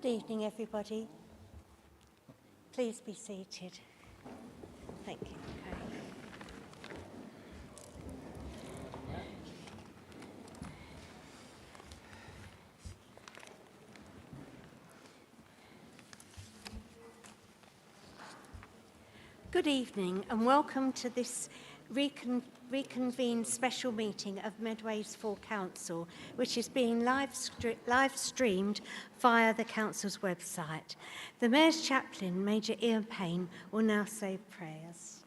Good evening, everybody. Please be seated. Thank you. Good evening and welcome to this reconvened special meeting of Medway's Full Council, which is being live streamed via the Council's website. The Mayor's Chaplain, Major Ian Payne, will now say prayers.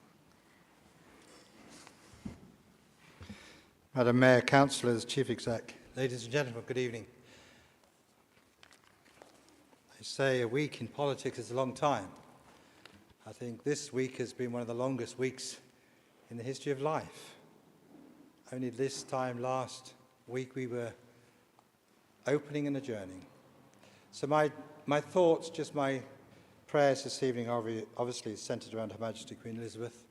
Madam Mayor, Councillors, Chief Exec, ladies and gentlemen, good evening. They say a week in politics is a long time. I think this week has been one of the longest weeks in the history of life. Only this time last week we were opening and adjourning. So my thoughts, just my prayers this evening are obviously centred around Her Majesty Queen Elizabeth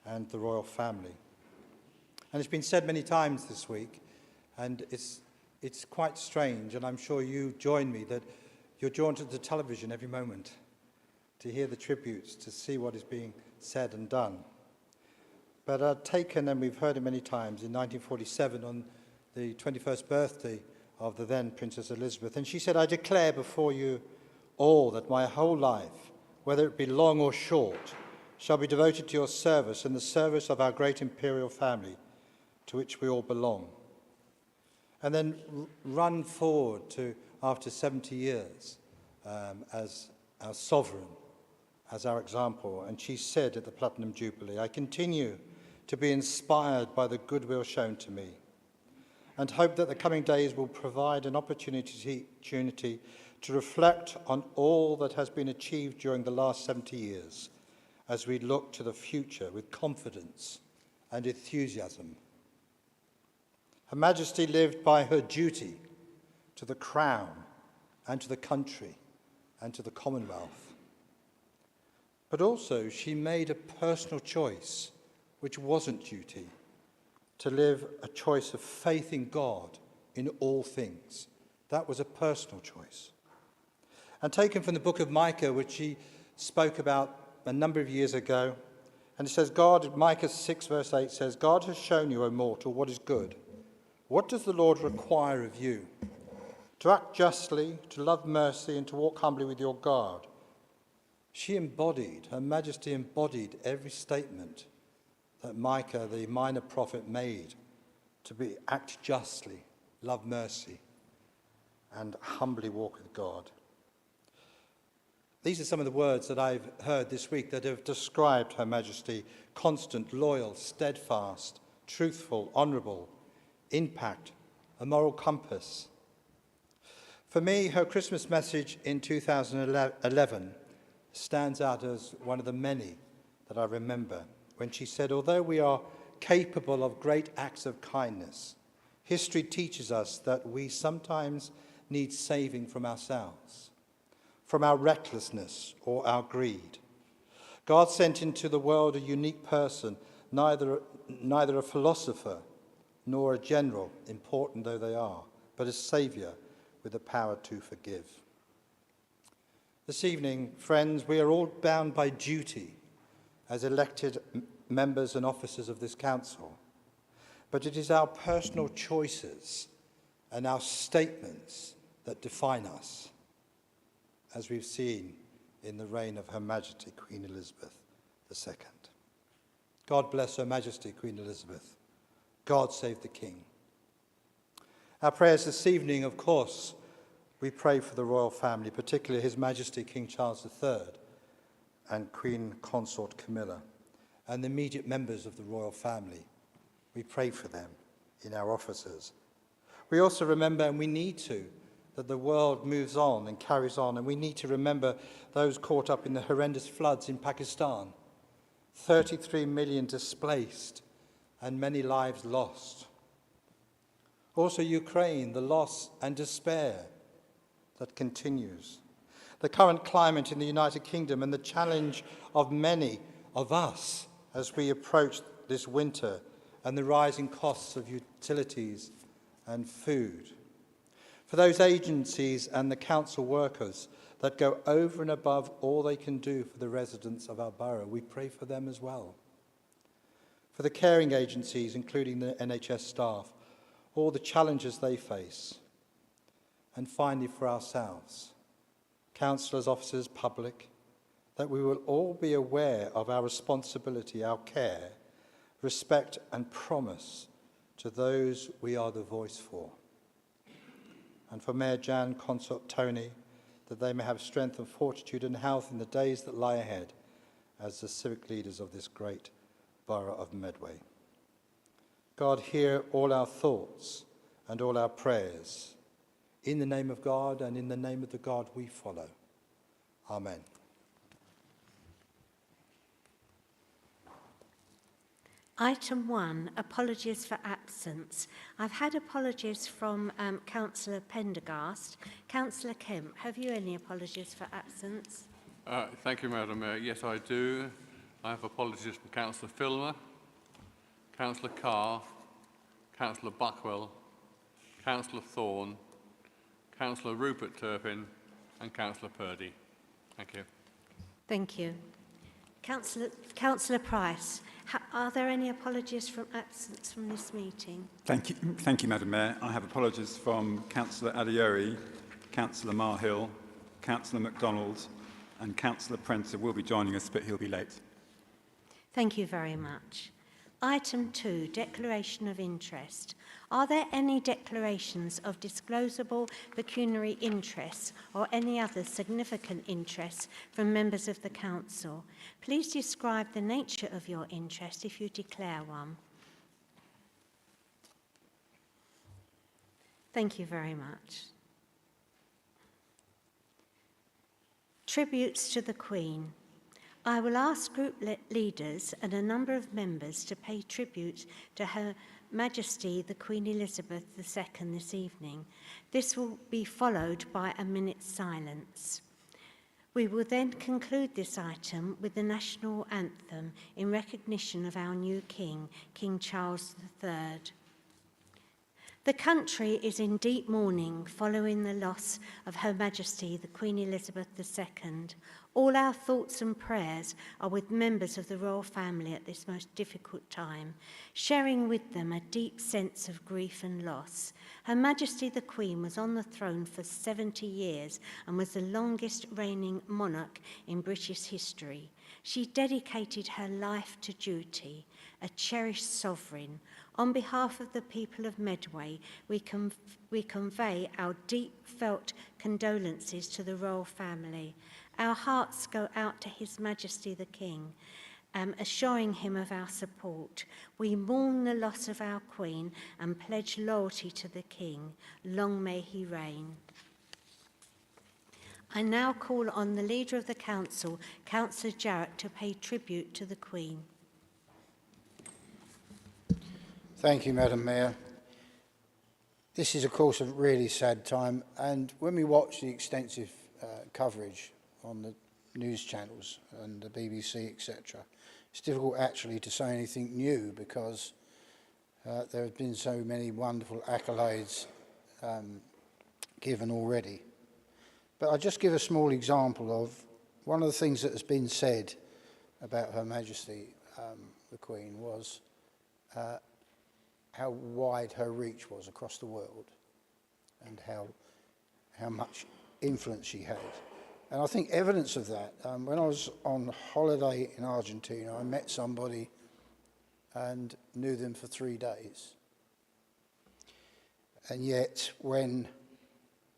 and the royal family. And it's been said many times this week, and it's quite strange, and I'm sure you join me, that you're drawn to the television every moment to hear the tributes, to see what is being said and done. But I've taken, and we've heard it many times, in 1947 on the 21st birthday of the then Princess Elizabeth, and she said, "I declare before you all that my whole life, whether it be long or short, shall be devoted to your service and the service of our great imperial family, to which we all belong." And then run forward to after 70 years as our sovereign, as our example, and she said at the Platinum Jubilee, "I continue to be inspired by the goodwill shown to me and hope that the coming days will provide an opportunity to reflect on all that has been achieved during the last 70 years as we look to the future with confidence and enthusiasm." Her Majesty lived by her duty to the Crown and to the country and to the Commonwealth. But also she made a personal choice, which wasn't duty, to live a choice of faith in God in all things. That was a personal choice. And taken from the book of Micah, which she spoke about a number of years ago, and it says, Micah 6 verse 8 says, "God has shown you, O mortal, what is good. What does the Lord require of you? To act justly, to love mercy, and to walk humbly with your God." Her Majesty embodied every statement that Micah, the minor prophet, made to act justly, love mercy, and humbly walk with God. These are some of the words that I've heard this week that have described Her Majesty: constant, loyal, steadfast, truthful, honourable, impact, a moral compass. For me, her Christmas message in 2011 stands out as one of the many that I remember, when she said, "Although we are capable of great acts of kindness, history teaches us that we sometimes need saving from ourselves, from our recklessness or our greed. God sent into the world a unique person, neither a philosopher nor a general, important though they are, but a saviour with the power to forgive." This evening, friends, we are all bound by duty as elected members and officers of this council. But it is our personal choices and our statements that define us, as we've seen in the reign of Her Majesty Queen Elizabeth II. God bless Her Majesty Queen Elizabeth. God save the King. Our prayers this evening, of course, we pray for the royal family, particularly His Majesty King Charles III and Queen Consort Camilla, and the immediate members of the royal family. We pray for them in our offices. We also remember, and we need to, that the world moves on and carries on, and we need to remember those caught up in the horrendous floods in Pakistan, 33 million displaced and many lives lost. Also Ukraine, the loss and despair that continues. The current climate in the United Kingdom and the challenge of many of us as we approach this winter, and the rising costs of utilities and food. For those agencies and the council workers that go over and above all they can do for the residents of our borough, we pray for them as well. For the caring agencies, including the NHS staff, all the challenges they face. And finally, for ourselves, councillors, officers, public, that we will all be aware of our responsibility, our care, respect and promise to those we are the voice for. And for Mayor Jan, Consort Tony, that they may have strength and fortitude and health in the days that lie ahead as the civic leaders of this great borough of Medway. God, hear all our thoughts and all our prayers. In the name of God and in the name of the God we follow. Amen. Item 1, apologies for absence. I've had apologies from Councillor Pendergast. Councillor Kemp, have you any apologies for absence? Thank you, Madam Mayor. Yes, I do. I have apologies from Councillor Filmer, Councillor Carr, Councillor Buckwell, Councillor Thorne, Councillor Rupert Turpin and Councillor Purdy. Thank you. Thank you. Councillor Price, are there any apologies from absence from this meeting? Thank you, Madam Mayor. I have apologies from Councillor Adeori, Councillor Marhill, Councillor MacDonald and Councillor Prencer will be joining us, but he'll be late. Thank you very much. Item 2, declaration of interest. Are there any declarations of disclosable pecuniary interests or any other significant interests from members of the council? Please describe the nature of your interest if you declare one. Thank you very much. Tributes to the Queen. I will ask group leaders and a number of members to pay tribute to Her Majesty the Queen Elizabeth II this evening. This will be followed by a minute's silence. We will then conclude this item with the national anthem in recognition of our new King, King Charles III. The country is in deep mourning following the loss of Her Majesty the Queen Elizabeth II. All our thoughts and prayers are with members of the royal family at this most difficult time, sharing with them a deep sense of grief and loss. Her Majesty the Queen was on the throne for 70 years and was the longest reigning monarch in British history. She dedicated her life to duty, a cherished sovereign. On behalf of the people of Medway, we convey our deep-felt condolences to the royal family. Our hearts go out to His Majesty the King, assuring him of our support. We mourn the loss of our Queen and pledge loyalty to the King. Long may he reign. I now call on the Leader of the Council, Councillor Jarrett, to pay tribute to the Queen. Thank you, Madam Mayor. This is, of course, a really sad time, and when we watch the extensive coverage on the news channels and the BBC, etc., it's difficult actually to say anything new because there have been so many wonderful accolades given already. But I'll just give a small example of one of the things that has been said about Her Majesty the Queen was how wide her reach was across the world and how much influence she had. And I think evidence of that, when I was on holiday in Argentina, I met somebody and knew them for 3 days. And yet, when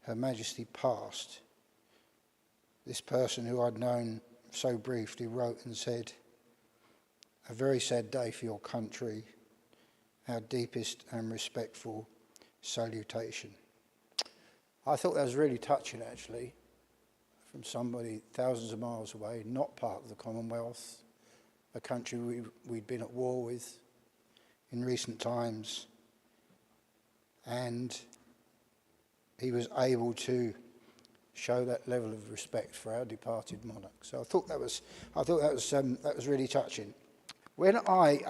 Her Majesty passed, this person who I'd known so briefly wrote and said, "A very sad day for your country, our deepest and respectful salutation." I thought that was really touching, actually, from somebody thousands of miles away, not part of the Commonwealth, a country we'd been at war with in recent times, and he was able to show that level of respect for our departed monarch. So I thought that was really touching. When I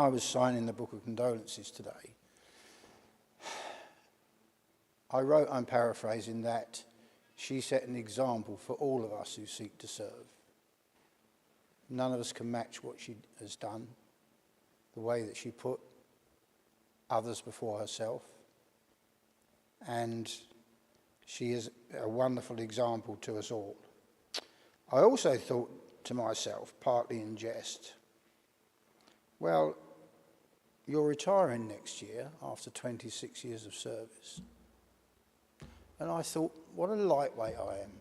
was signing the Book of Condolences today, I wrote, I'm paraphrasing, that she set an example for all of us who seek to serve. None of us can match what she has done, the way that she put others before herself. And she is a wonderful example to us all. I also thought to myself, partly in jest, well, you're retiring next year after 26 years of service. And I thought, what a lightweight I am.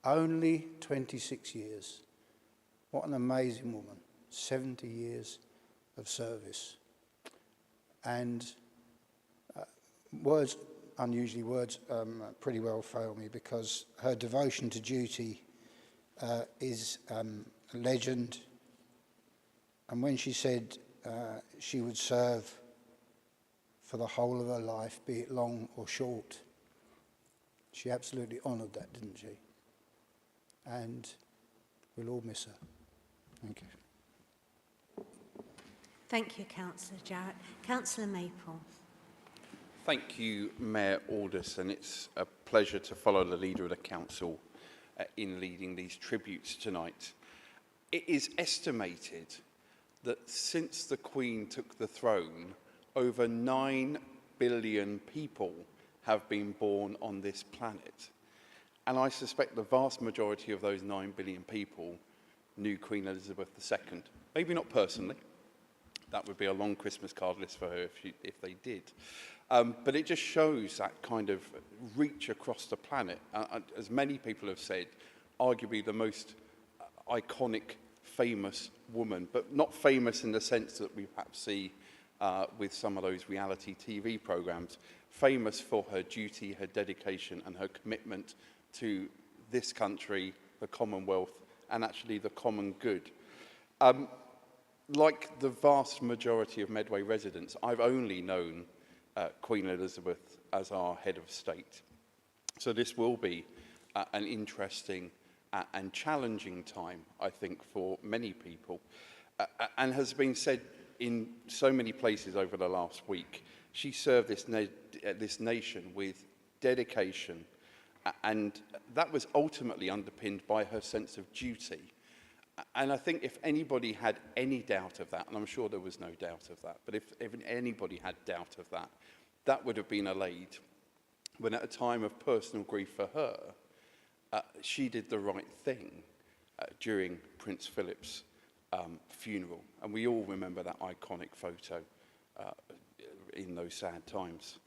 Only 26 years. What an amazing woman. 70 years of service. And words, unusually words, pretty well fail me, because her devotion to duty is a legend. And when she said she would serve for the whole of her life, be it long or short, she absolutely honoured that, didn't she? And we'll all miss her. Thank you. Thank you, Councillor Jarrett. Councillor Maple. Thank you, Mayor Aldous, and it's a pleasure to follow the Leader of the Council in leading these tributes tonight. It is estimated that since the Queen took the throne, over 9 billion people have been born on this planet. And I suspect the vast majority of those 9 billion people knew Queen Elizabeth II. Maybe not personally. That would be a long Christmas card list for her if they did. But it just shows that kind of reach across the planet. As many people have said, arguably the most iconic, famous woman, but not famous in the sense that we perhaps see with some of those reality TV programs. Famous for her duty, her dedication, and her commitment to this country, the Commonwealth, and actually the common good. Like the vast majority of Medway residents, I've only known Queen Elizabeth as our head of state. So this will be an interesting and challenging time, I think, for many people, and has been said in so many places over the last week. She served this nation with dedication, and that was ultimately underpinned by her sense of duty. And I think if anybody had any doubt of that, and I'm sure there was no doubt of that, but if anybody had doubt of that, that would have been allayed when at a time of personal grief for her, she did the right thing during Prince Philip's funeral. And we all remember that iconic photo in those sad times.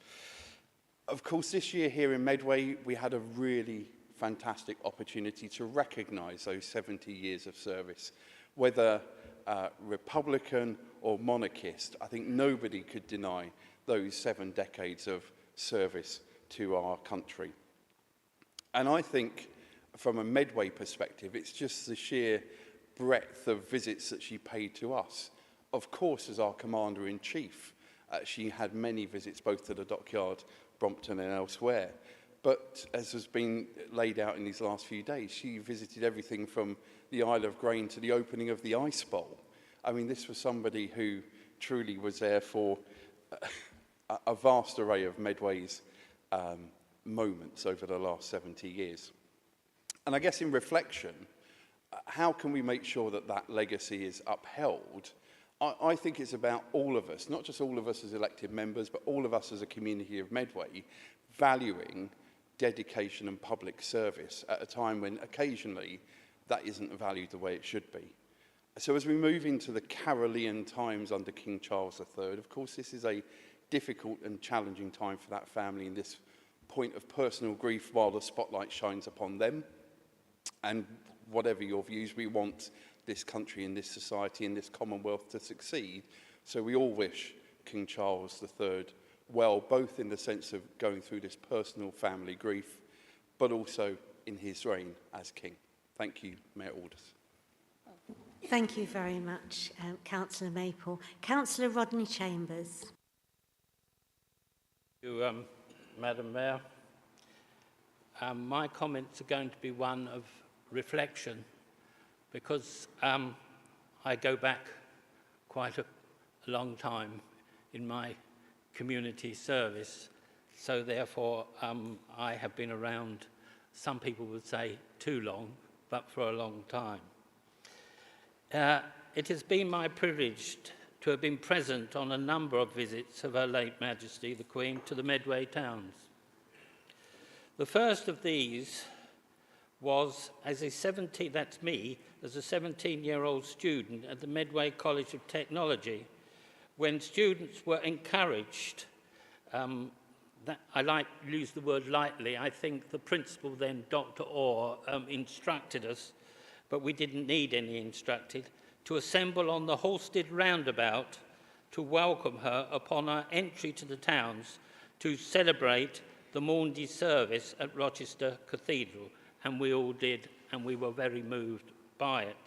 Of course, this year here in Medway, we had a really fantastic opportunity to recognise those 70 years of service. Whether Republican or monarchist, I think nobody could deny those 7 decades of service to our country. And I think from a Medway perspective, it's just the sheer breadth of visits that she paid to us. Of course, as our Commander-in-Chief, she had many visits both to the dockyard, Brompton and elsewhere. But as has been laid out in these last few days, she visited everything from the Isle of Grain to the opening of the Ice Bowl. I mean, this was somebody who truly was there for a vast array of Medway's moments over the last 70 years. And I guess in reflection, how can we make sure that that legacy is upheld? I think it's about all of us, not just all of us as elected members, but all of us as a community of Medway, valuing dedication and public service at a time when occasionally that isn't valued the way it should be. So as we move into the Carolean times under King Charles III, of course this is a difficult and challenging time for that family in this point of personal grief while the spotlight shines upon them. And whatever your views, we want this country and this society and this Commonwealth to succeed. So we all wish King Charles III well, both in the sense of going through this personal family grief, but also in his reign as king. Thank you, Mayor Aldous. Thank you very much, Councillor Maple. Councillor Rodney Chambers. Thank you, Madam Mayor. My comments are going to be one of reflection, because I go back quite a long time in my community service, So therefore, I have been around, some people would say too long, but for a long time. It has been my privilege to have been present on a number of visits of Her late Majesty the Queen to the Medway towns. The first of these was as a 17-year-old student at the Medway College of Technology, when students were encouraged, I like to use the word lightly, I think the principal then, Dr. Orr, instructed us, but we didn't need any instructed, to assemble on the Halstead roundabout to welcome her upon her entry to the towns to celebrate the Maundy service at Rochester Cathedral, and we all did, and we were very moved by it.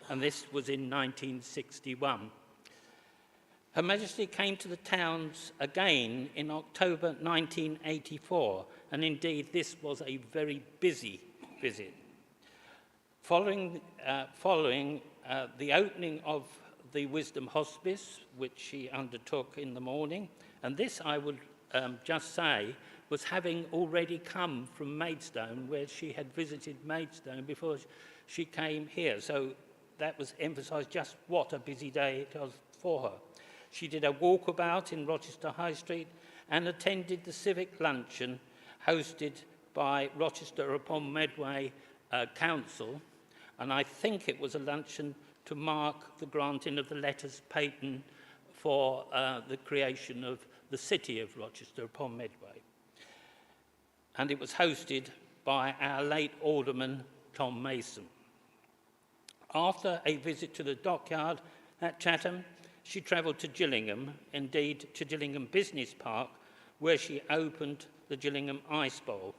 And this was in 1961. Her Majesty came to the towns again in October 1984, and indeed this was a very busy visit. Following the opening of the Wisdom Hospice, which she undertook in the morning, and this I would just say was having already come from Maidstone, where she had visited Maidstone before she came here. So that was emphasised just what a busy day it was for her. She did a walkabout in Rochester High Street and attended the civic luncheon hosted by Rochester upon Medway Council, and I think it was a luncheon to mark the granting of the letters patent for the creation of the city of Rochester upon Medway. And it was hosted by our late Alderman, Tom Mason. After a visit to the dockyard at Chatham, she travelled to Gillingham, indeed to Gillingham Business Park, where she opened the Gillingham Ice Bowl.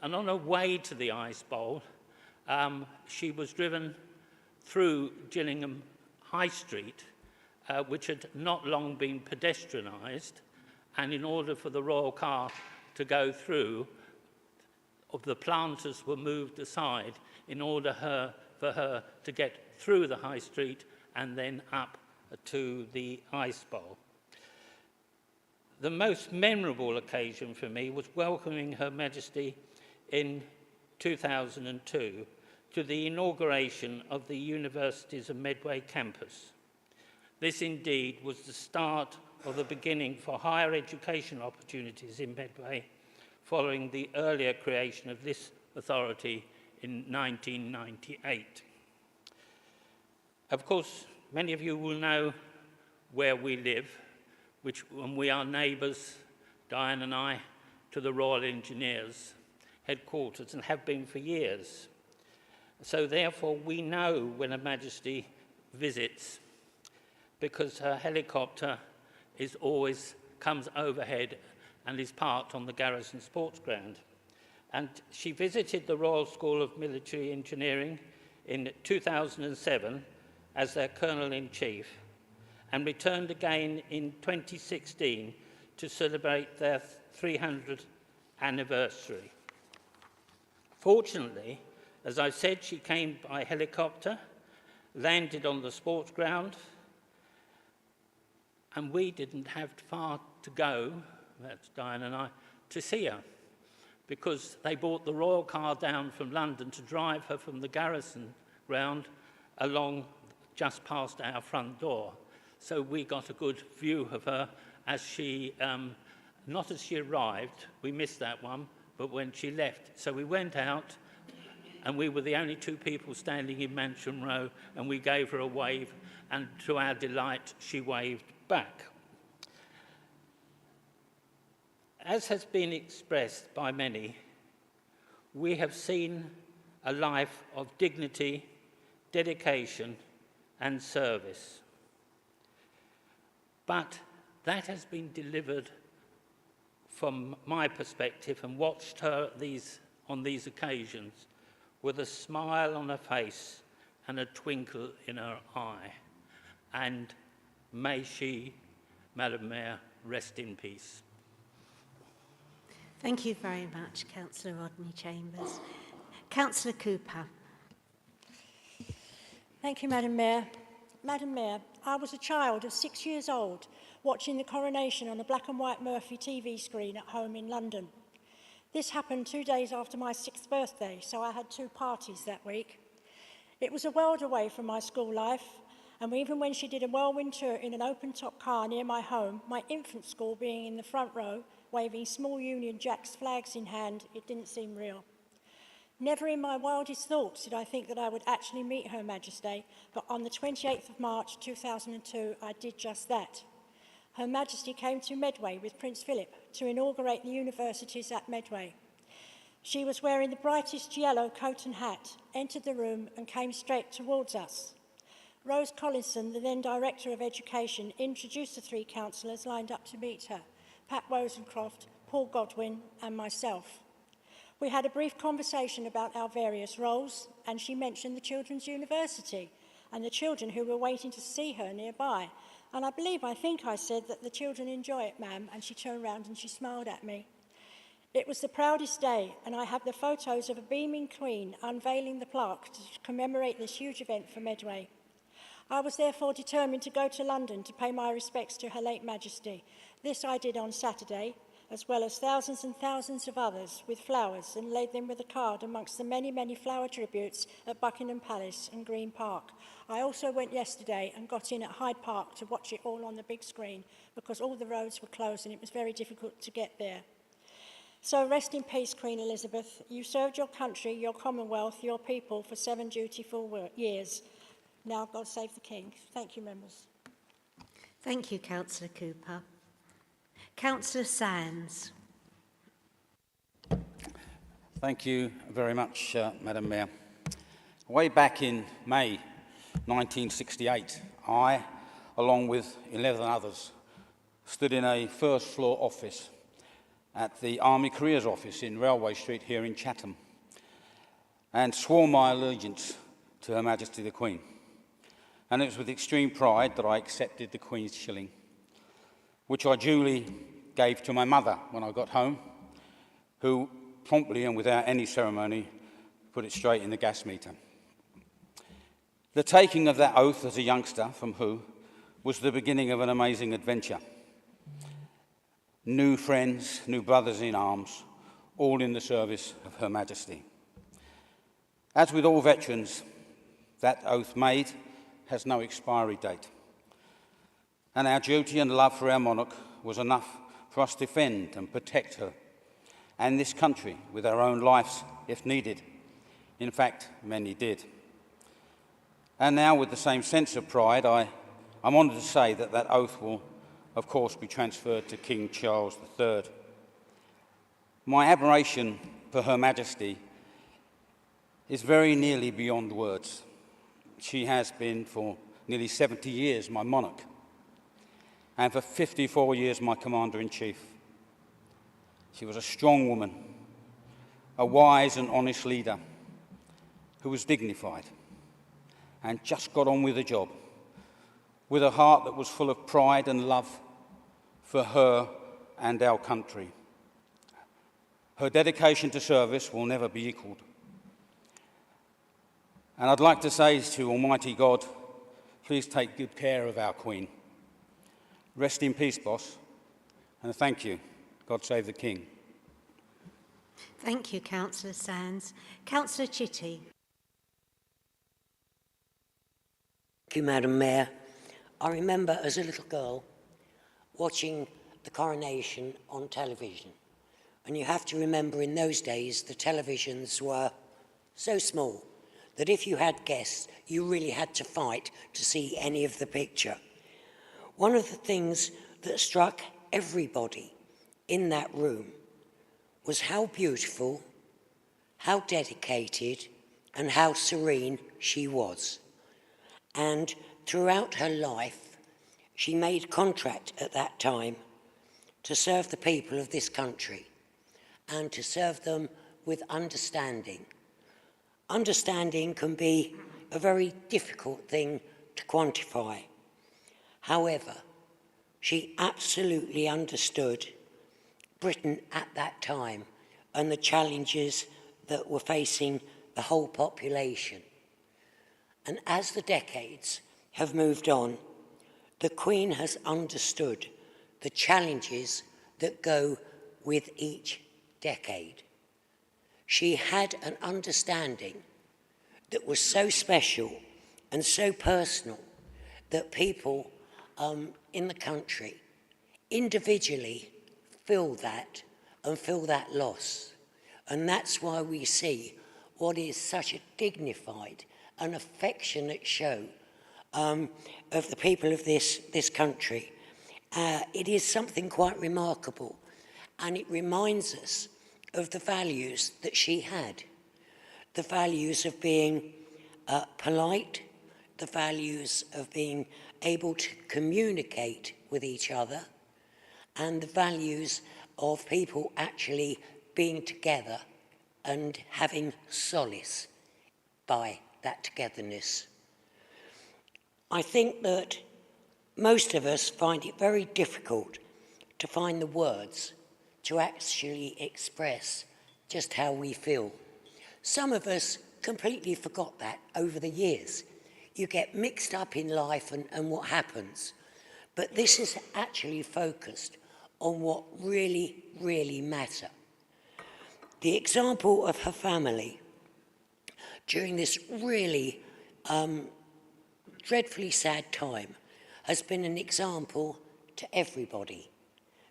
And on her way to the Ice Bowl, she was driven through Gillingham High Street, which had not long been pedestrianised, and in order for the royal car to go through, the planters were moved aside in order for her to get through the High Street and then up to the Ice Bowl. The most memorable occasion for me was welcoming Her Majesty in 2002 to the inauguration of the Universities of Medway campus. This indeed was the start of the beginning for higher education opportunities in Medway, following the earlier creation of this authority in 1998. Of course, many of you will know where we live, and we are neighbours, Diane and I, to the Royal Engineers headquarters and have been for years. So therefore we know when Her Majesty visits, because her helicopter comes overhead and is parked on the Garrison Sports Ground. And she visited the Royal School of Military Engineering in 2007 as their Colonel-in-Chief, and returned again in 2016 to celebrate their 300th anniversary. Fortunately, as I said, she came by helicopter, landed on the sports ground, and we didn't have far to go, that's Diane and I, to see her, because they brought the royal car down from London to drive her from the Garrison ground along just past our front door. So we got a good view of her as she, not as she arrived, we missed that one, but when she left. So we went out, and we were the only two people standing in Mansion Row, and we gave her a wave, and to our delight, she waved back. As has been expressed by many, we have seen a life of dignity, dedication, and service. But that has been delivered from my perspective, and watched her on these occasions with a smile on her face and a twinkle in her eye. And may she, Madam Mayor, rest in peace. Thank you very much, Councillor Rodney Chambers. Councillor Cooper. Thank you, Madam Mayor. Madam Mayor, I was a child of 6 years old watching the coronation on a black and white Murphy TV screen at home in London. This happened 2 days after my 6th birthday, so I had 2 parties that week. It was a world away from my school life, and even when she did a whirlwind tour in an open-top car near my home, my infant school being in the front row, waving small Union Jacks flags in hand, it didn't seem real. Never in my wildest thoughts did I think that I would actually meet Her Majesty, but on the 28th of March 2002, I did just that. Her Majesty came to Medway with Prince Philip to inaugurate the universities at Medway. She was wearing the brightest yellow coat and hat, entered the room and came straight towards us. Rose Collinson, the then Director of Education, introduced the 3 councillors lined up to meet her, Pat Wozencroft, Paul Godwin and myself. We had a brief conversation about our various roles, and she mentioned the Children's University and the children who were waiting to see her nearby. And I think I said that the children enjoy it, ma'am, and she turned around and she smiled at me. It was the proudest day, and I have the photos of a beaming Queen unveiling the plaque to commemorate this huge event for Medway. I was therefore determined to go to London to pay my respects to Her late Majesty. This I did on Saturday, as well as thousands and thousands of others, with flowers, and laid them with a card amongst the many, many flower tributes at Buckingham Palace and Green Park. I also went yesterday and got in at Hyde Park to watch it all on the big screen because all the roads were closed and it was very difficult to get there. So rest in peace, Queen Elizabeth. You served your country, your Commonwealth, your people for 7 dutiful years. Now God save the King. Thank you, members. Thank you, Councillor Cooper. Councillor Sands. Thank you very much, Madam Mayor. Way back in May 1968, I, along with 11 others, stood in a first-floor office at the Army Careers Office in Railway Street here in Chatham and swore my allegiance to Her Majesty the Queen. And it was with extreme pride that I accepted the Queen's shilling, which I duly gave to my mother when I got home, who promptly and without any ceremony put it straight in the gas meter. The taking of that oath as a youngster from who was the beginning of an amazing adventure. New friends, new brothers in arms, all in the service of Her Majesty. As with all veterans, that oath made has no expiry date. And our duty and love for our monarch was enough for us to defend and protect her and this country with our own lives if needed. In fact, many did. And now, with the same sense of pride, I'm honoured to say that that oath will, of course, be transferred to King Charles III. My admiration for Her Majesty is very nearly beyond words. She has been for nearly 70 years my monarch, and for 54 years my Commander-in-Chief. She was a strong woman, a wise and honest leader who was dignified and just got on with the job, with a heart that was full of pride and love for her and our country. Her dedication to service will never be equalled. And I'd like to say to Almighty God, please take good care of our Queen. Rest in peace, boss, and thank you. God save the King. Thank you, Councillor Sands. Councillor Chitty. Thank you, Madam Mayor. I remember as a little girl watching the coronation on television. And you have to remember in those days the televisions were so small that if you had guests, you really had to fight to see any of the picture. One of the things that struck everybody in that room was how beautiful, how dedicated, and how serene she was. And throughout her life, she made contract at that time to serve the people of this country and to serve them with understanding. Understanding can be a very difficult thing to quantify. However, she absolutely understood Britain at that time and the challenges that were facing the whole population. And as the decades have moved on, the Queen has understood the challenges that go with each decade. She had an understanding that was so special and so personal that people in the country individually feel that and feel that loss. And that's why we see what is such a dignified and affectionate show of the people of this country. It is something quite remarkable, and it reminds us of the values that she had. The values of being polite, the values of being able to communicate with each other, and the values of people actually being together and having solace by that togetherness. I think that most of us find it very difficult to find the words to actually express just how we feel. Some of us completely forgot that over the years. You get mixed up in life and what happens. But this is actually focused on what really, really matter. The example of her family during this really dreadfully sad time has been an example to everybody,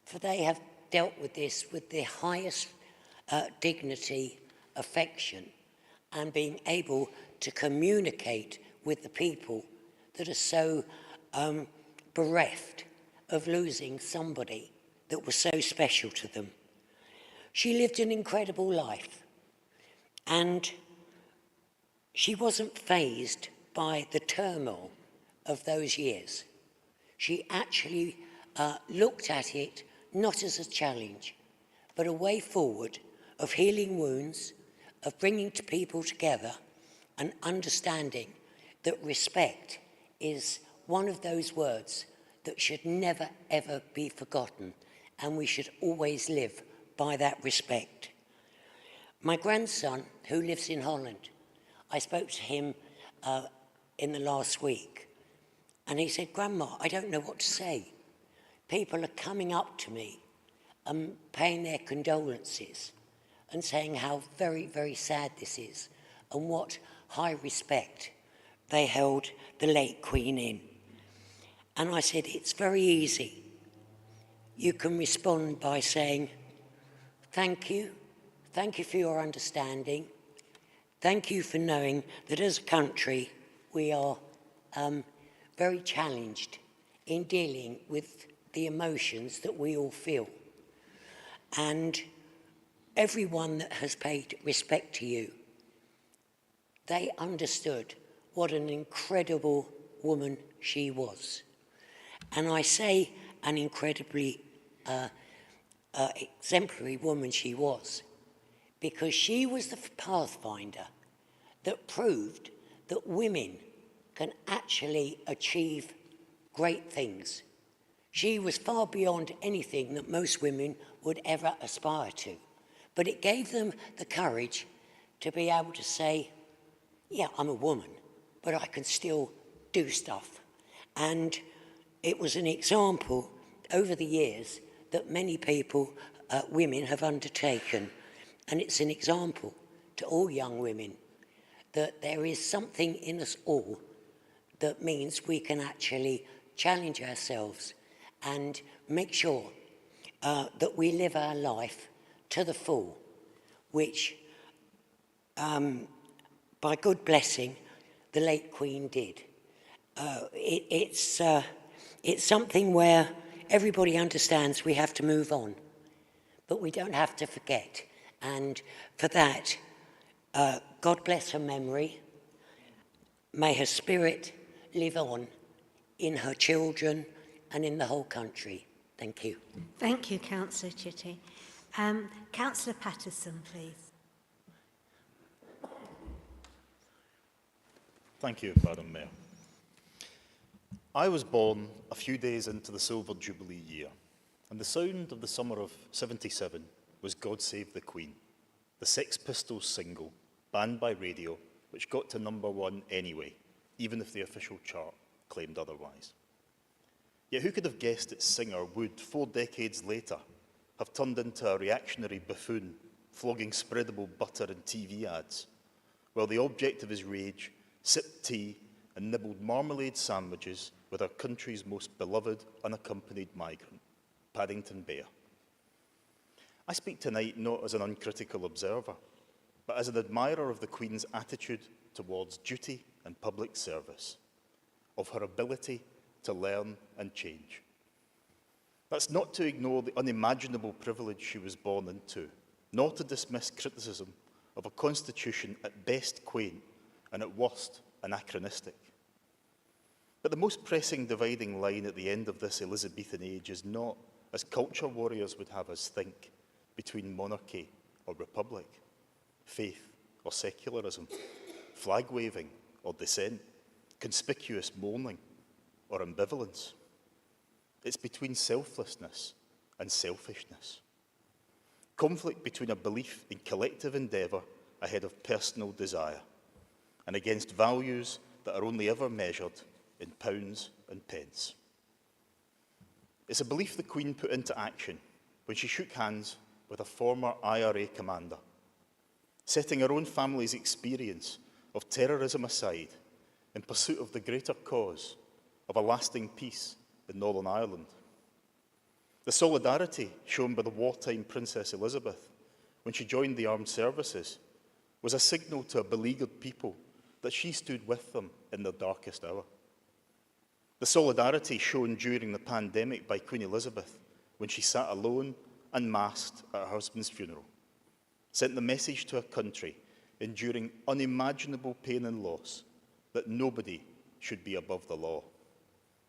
for they have dealt with this with the highest dignity, affection, and being able to communicate with the people that are so bereft of losing somebody that was so special to them. She lived an incredible life, and she wasn't fazed by the turmoil of those years. She actually looked at it not as a challenge, but a way forward of healing wounds, of bringing people together and understanding that respect is one of those words that should never, ever be forgotten, and we should always live by that respect. My grandson, who lives in Holland, I spoke to him in the last week, and he said, "Grandma, I don't know what to say. People are coming up to me and paying their condolences and saying how very, very sad this is and what high respect they held the late Queen in." And I said, it's very easy. You can respond by saying, thank you for your understanding, thank you for knowing that as a country we are very challenged in dealing with the emotions that we all feel. And everyone that has paid respect to you, they understood what an incredible woman she was. And I say an incredibly exemplary woman she was, because she was the pathfinder that proved that women can actually achieve great things. She was far beyond anything that most women would ever aspire to. But it gave them the courage to be able to say, yeah, I'm a woman, but I can still do stuff. And it was an example over the years that many people, women, have undertaken. And it's an example to all young women that there is something in us all that means we can actually challenge ourselves and make sure that we live our life to the full, which, by good blessing, the late Queen did. It's something where everybody understands we have to move on, but we don't have to forget. And for that, God bless her memory. May her spirit live on in her children and in the whole country. Thank you. Thank you, Councillor Chitty. Councillor Patterson, please. Thank you, Madam Mayor. I was born a few days into the Silver Jubilee year, and the sound of the summer of '77 was God Save the Queen, the Sex Pistols single, banned by radio, which got to #1 anyway, even if the official chart claimed otherwise. Yet who could have guessed its singer would, 4 decades later, have turned into a reactionary buffoon, flogging spreadable butter in TV ads, while the object of his rage sipped tea and nibbled marmalade sandwiches with our country's most beloved unaccompanied migrant, Paddington Bear. I speak tonight not as an uncritical observer, but as an admirer of the Queen's attitude towards duty and public service, of her ability to learn and change. That's not to ignore the unimaginable privilege she was born into, nor to dismiss criticism of a constitution at best quaint and at worst anachronistic. But the most pressing dividing line at the end of this Elizabethan age is not, as culture warriors would have us think, between monarchy or republic, faith or secularism, flag-waving or dissent, conspicuous mourning or ambivalence. It's between selflessness and selfishness. Conflict between a belief in collective endeavour ahead of personal desire, and against values that are only ever measured in pounds and pence. It's a belief the Queen put into action when she shook hands with a former IRA commander, setting her own family's experience of terrorism aside in pursuit of the greater cause of a lasting peace in Northern Ireland. The solidarity shown by the wartime Princess Elizabeth when she joined the armed services was a signal to a beleaguered people that she stood with them in their darkest hour. The solidarity shown during the pandemic by Queen Elizabeth when she sat alone and masked at her husband's funeral sent the message to a country enduring unimaginable pain and loss that nobody should be above the law.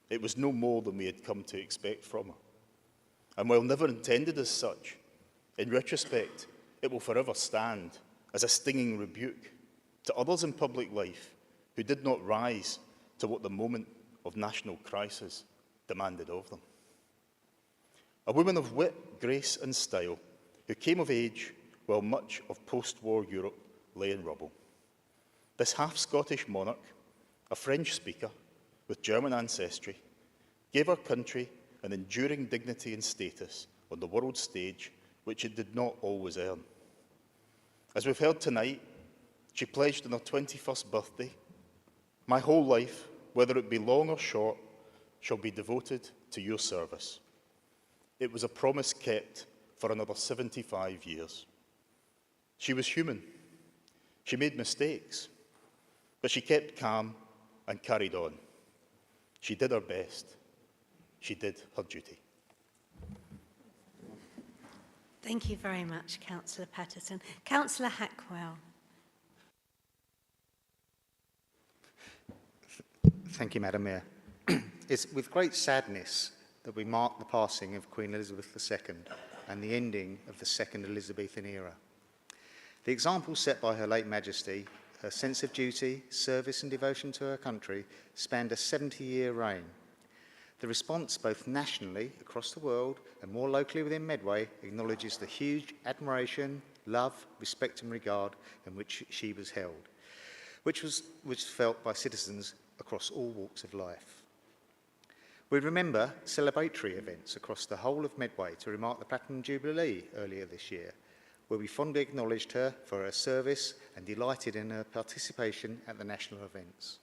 It was no more than we had come to expect from her. And while never intended as such, in retrospect, it will forever stand as a stinging rebuke to others in public life who did not rise to what the moment of national crisis demanded of them. A woman of wit, grace and style who came of age while much of post-war Europe lay in rubble. This half-Scottish monarch, a French speaker with German ancestry, gave our country an enduring dignity and status on the world stage which it did not always earn. As we've heard tonight, she pledged on her 21st birthday, "My whole life, whether it be long or short, shall be devoted to your service." It was a promise kept for another 75 years. She was human. She made mistakes, but she kept calm and carried on. She did her best. She did her duty. Thank you very much, Councillor Patterson. Councillor Hackwell. Thank you, Madam Mayor. It's with great sadness that we mark the passing of Queen Elizabeth II and the ending of the second Elizabethan era. The example set by Her late Majesty, her sense of duty, service and devotion to her country spanned a 70-year reign. The response, both nationally across the world and more locally within Medway, acknowledges the huge admiration, love, respect and regard in which she was held, which was felt by citizens across all walks of life. We remember celebratory events across the whole of Medway to remark the Platinum Jubilee earlier this year, where we fondly acknowledged her for her service and delighted in her participation at the national events.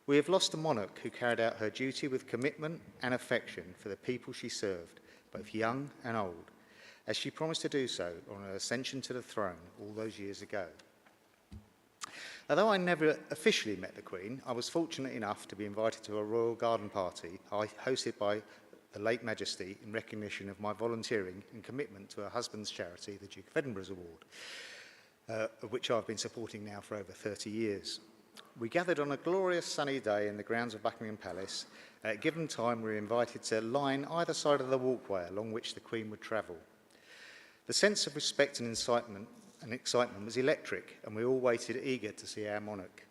We have lost a monarch who carried out her duty with commitment and affection for the people she served, both young and old, as she promised to do so on her ascension to the throne all those years ago. Although I never officially met the Queen, I was fortunate enough to be invited to a royal garden party hosted by the late Majesty in recognition of my volunteering and commitment to her husband's charity, the Duke of Edinburgh's Award, of which I've been supporting now for over 30 years. We gathered on a glorious sunny day in the grounds of Buckingham Palace. At a given time, we were invited to line either side of the walkway along which the Queen would travel. The sense of respect and excitement was electric, and we all waited eager to see our monarch.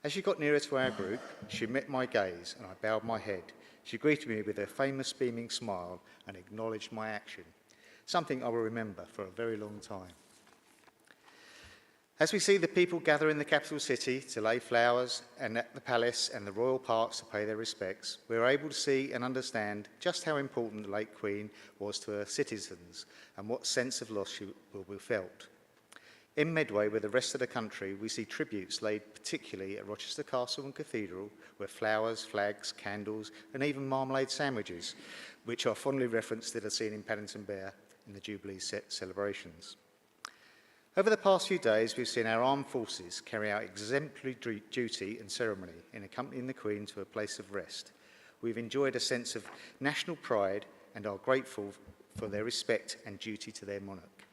As she got nearer to our group, she met my gaze and I bowed my head. She greeted me with her famous beaming smile and acknowledged my action, something I will remember for a very long time. As we see the people gather in the capital city to lay flowers and at the palace and the royal parks to pay their respects, we are able to see and understand just how important the late Queen was to her citizens and what sense of loss she will be felt. In Medway, with the rest of the country, we see tributes laid particularly at Rochester Castle and Cathedral, where flowers, flags, candles and even marmalade sandwiches, which are fondly referenced that are seen in Paddington Bear in the Jubilee celebrations. Over the past few days, we've seen our armed forces carry out exemplary duty and ceremony in accompanying the Queen to a place of rest. We've enjoyed a sense of national pride and are grateful for their respect and duty to their monarch.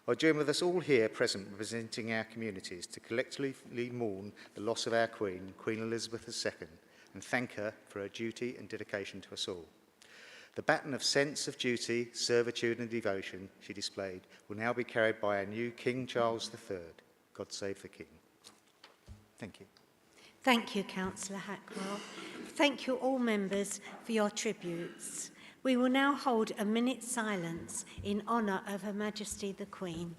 I join with us all here present representing our communities to collectively mourn the loss of our Queen, Queen Elizabeth II, and thank her for her duty and dedication to us all. The baton of sense of duty, servitude and devotion she displayed will now be carried by our new King Charles III. God save the King. Thank you. Thank you, Councillor Hackwell. Thank you all members for your tributes. We will now hold a minute's silence in honour of Her Majesty the Queen.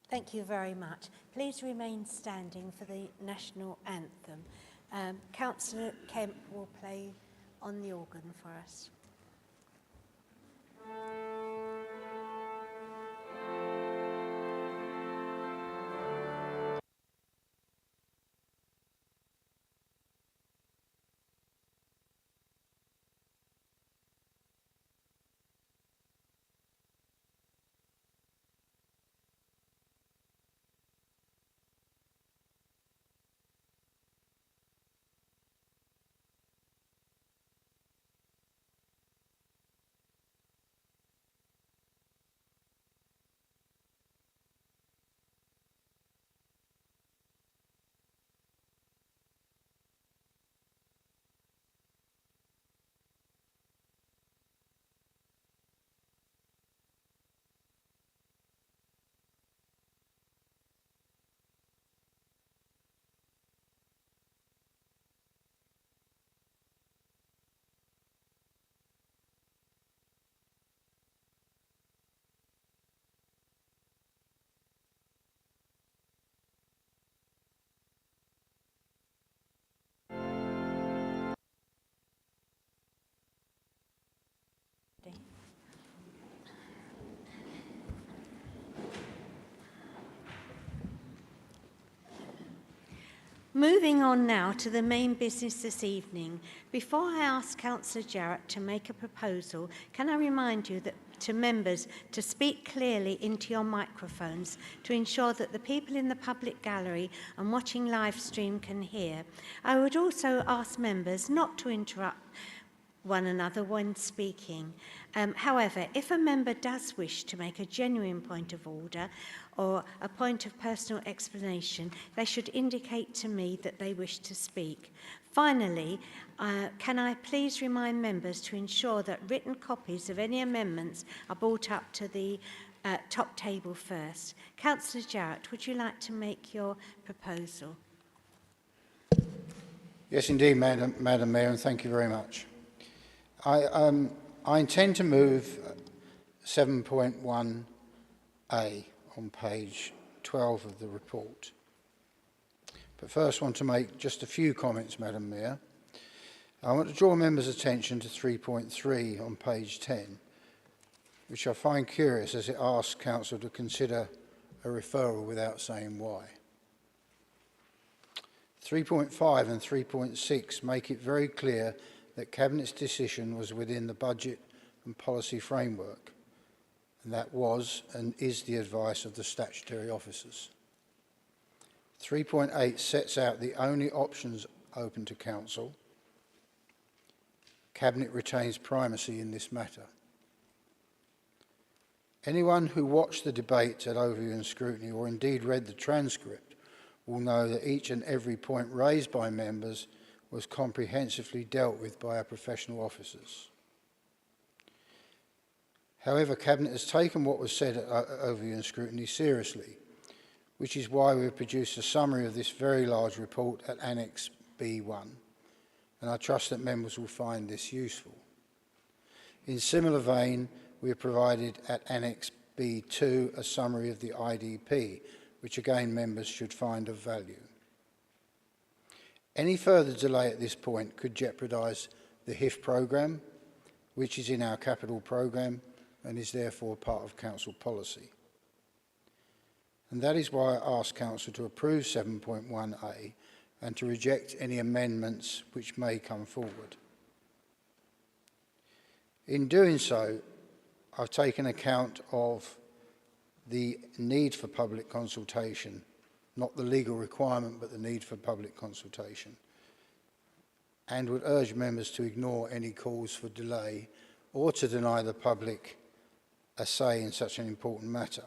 Thank you very much. Please remain standing for the national anthem. Councillor Kemp will play on the organ for us. Moving on now to the main business this evening. Before I ask Councillor Jarrett to make a proposal, can I remind you that to members to speak clearly into your microphones to ensure that the people in the public gallery and watching live stream can hear. I would also ask members not to interrupt one another when speaking. However, if a member does wish to make a genuine point of order or a point of personal explanation, they should indicate to me that they wish to speak. Finally, can I please remind members to ensure that written copies of any amendments are brought up to the top table first. Councillor Jarrett, would you like to make your proposal? Yes, indeed, Madam Mayor, and thank you very much. I intend to move 7.1a on page 12 of the report. But first I want to make just a few comments, Madam Mayor. I want to draw members' attention to 3.3 on page 10, which I find curious as it asks Council to consider a referral without saying why. 3.5 and 3.6 make it very clear that Cabinet's decision was within the budget and policy framework. and that was and is the advice of the statutory officers. 3.8 sets out the only options open to Council. Cabinet retains primacy in this matter. Anyone who watched the debate at overview and scrutiny, or indeed read the transcript, will know that each and every point raised by members was comprehensively dealt with by our professional officers. However, Cabinet has taken what was said at overview and scrutiny seriously, which is why we have produced a summary of this very large report at Annex B1, and I trust that members will find this useful. In similar vein, we have provided at Annex B2 a summary of the IDP, which again members should find of value. Any further delay at this point could jeopardise the HIF programme, which is in our capital programme and is therefore part of Council policy. And that is why I ask Council to approve 7.1a and to reject any amendments which may come forward. In doing so, I've taken account of the need for public consultation, not the legal requirement, but the need for public consultation, and would urge members to ignore any calls for delay or to deny the public a say in such an important matter.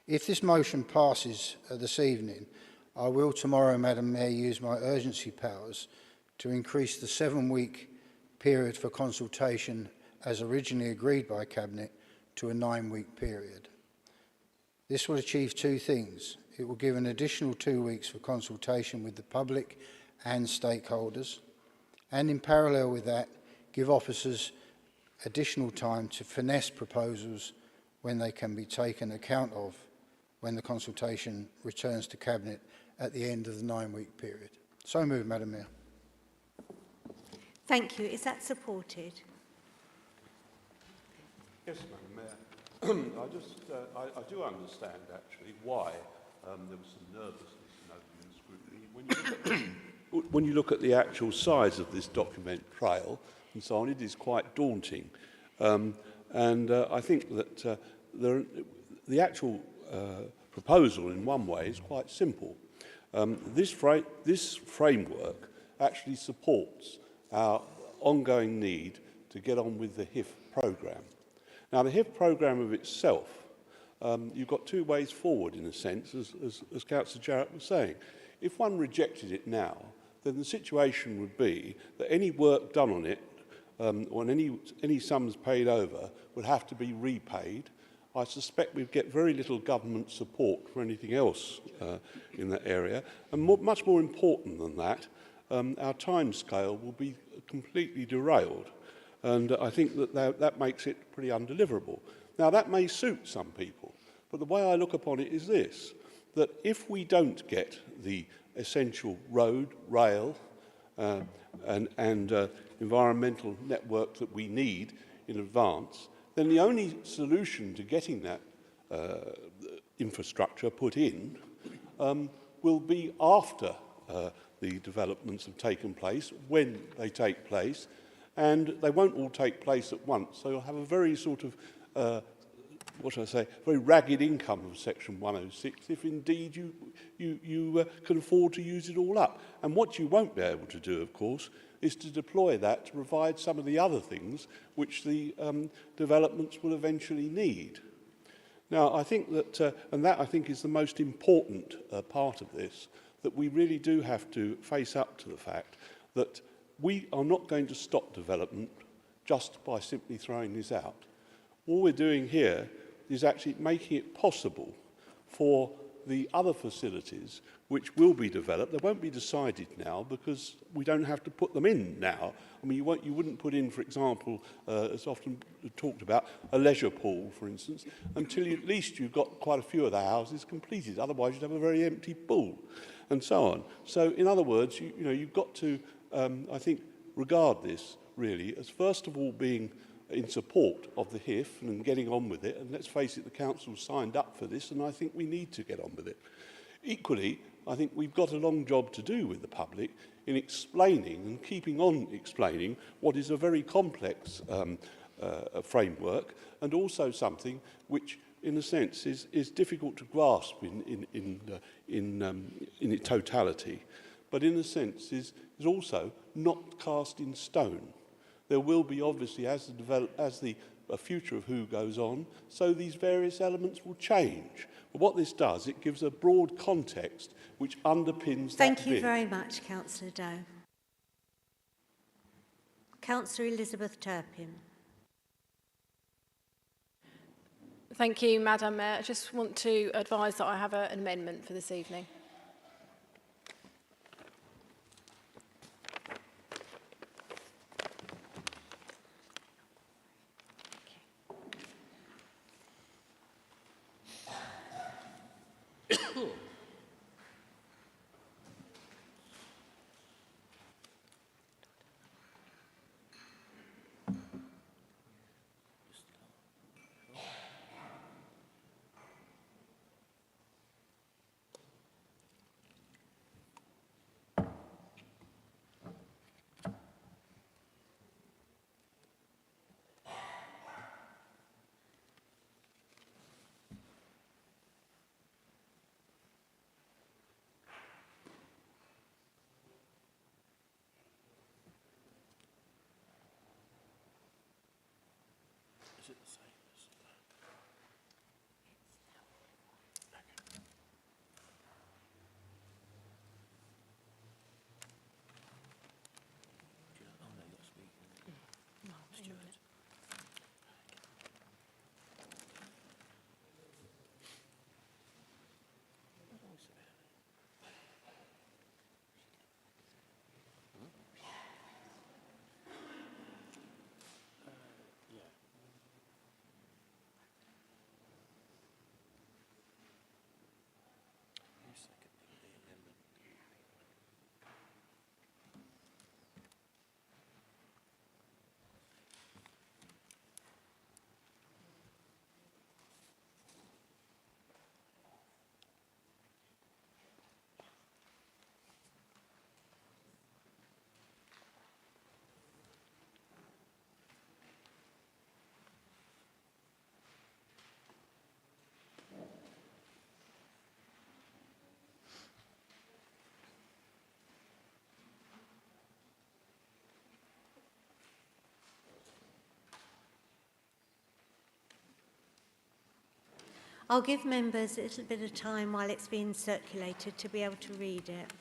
If this motion passes this evening, I will tomorrow, Madam Mayor, use my urgency powers to increase the 7-week period for consultation as originally agreed by Cabinet to a 9-week period. This will achieve two things. It will give an additional 2 weeks for consultation with the public and stakeholders, and in parallel with that, give officers additional time to finesse proposals when they can be taken account of when the consultation returns to Cabinet at the end of the 9-week period. So moved, Madam Mayor. Thank you. Is that supported? Yes, Madam Mayor. I do understand actually why there was some nervousness in overview and scrutiny. When you look at the actual size of this document trail and so on, it is quite daunting. I think that the actual proposal in one way is quite simple. This framework actually supports our ongoing need to get on with the HIF programme. Now, the HIF programme of itself, you've got two ways forward in a sense, as Councillor Jarrett was saying. If one rejected it now, then the situation would be that any work done on it, or any sums paid over, would have to be repaid. I suspect we'd get very little government support for anything else in that area. And much more important than that, our timescale will be completely derailed. And I think that makes it pretty undeliverable. Now, that may suit some people, but the way I look upon it is this, that if we don't get the essential road, rail, and environmental network that we need in advance, then the only solution to getting that infrastructure put in will be after the developments have taken place, when they take place, and they won't all take place at once. So you'll have a very sort of, very ragged income of Section 106 if indeed you can afford to use it all up. And what you won't be able to do, of course, is to deploy that to provide some of the other things which the developments will eventually need. Now, I think that, and that I think is the most important part of this, that we really do have to face up to the fact that we are not going to stop development just by simply throwing this out. All we're doing here is actually making it possible for the other facilities which will be developed. They won't be decided now because we don't have to put them in now. I mean, you wouldn't put in, for example, as often talked about, a leisure pool, for instance, until at least you've got quite a few of the houses completed. Otherwise, you'd have a very empty pool, and so on. So, in other words, you've got to, I think, regard this really as first of all being in support of the HIF and getting on with it. And let's face it, the council signed up for this, and I think we need to get on with it. Equally, I think we've got a long job to do with the public in explaining and keeping on explaining what is a very complex framework, and also something which, in a sense, is difficult to grasp in its totality, but in a sense is also not cast in stone. There will be, obviously, as the future of who goes on, so these various elements will change. But what this does, it gives a broad context which underpins that Thank you bid. very much, Councillor Doe. Councillor Elizabeth Turpin. Thank you, Madam Mayor. I just want to advise that I have an amendment for this evening. I'll give members a little bit of time while it's being circulated to be able to read it.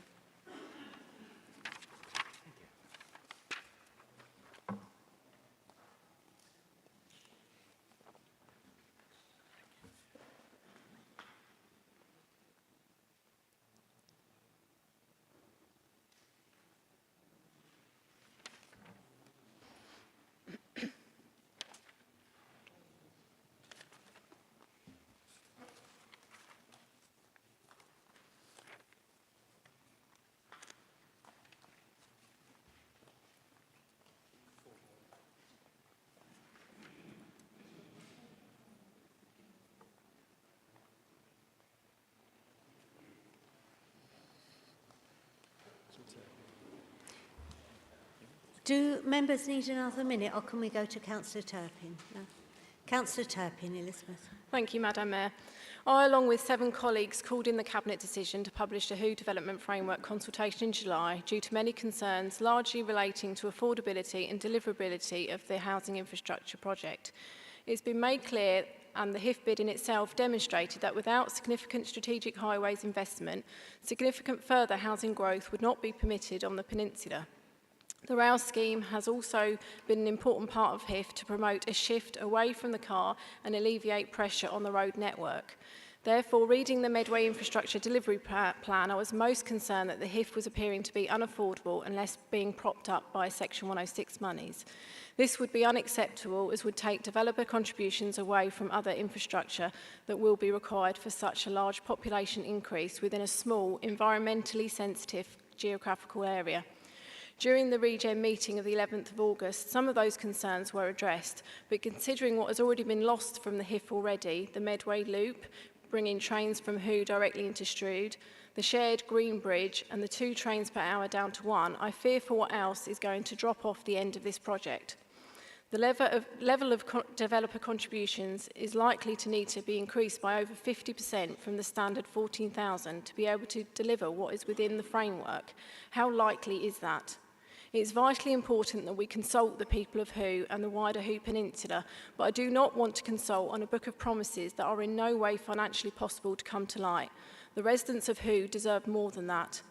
Do members need another minute, or can we go to Councillor Turpin? No. Councillor Turpin, Elizabeth. Thank you, Madam Mayor. I, along with 7 colleagues, called in the Cabinet decision to publish a WHO Development Framework consultation in July due to many concerns largely relating to affordability and deliverability of the housing infrastructure project. It's been made clear, and the HIF bid in itself demonstrated, that without significant strategic highways investment, significant further housing growth would not be permitted on the peninsula. The rail scheme has also been an important part of HIF to promote a shift away from the car and alleviate pressure on the road network. Therefore, reading the Medway infrastructure delivery plan, I was most concerned that the HIF was appearing to be unaffordable unless being propped up by Section 106 monies. This would be unacceptable, as would take developer contributions away from other infrastructure that will be required for such a large population increase within a small, environmentally sensitive geographical area. During the Regen meeting of the 11th of August, some of those concerns were addressed, but considering what has already been lost from the HIF already, the Medway Loop, bringing trains from Who directly into Strood, the shared Green Bridge and the 2 trains per hour down to 1, I fear for what else is going to drop off the end of this project. The level of developer contributions is likely to need to be increased by over 50% from the standard 14,000 to be able to deliver what is within the framework. How likely is that? It is vitally important that we consult the people of Hoo and the wider Hoo Peninsula, but I do not want to consult on a book of promises that are in no way financially possible to come to light. The residents of Hoo deserve more than that.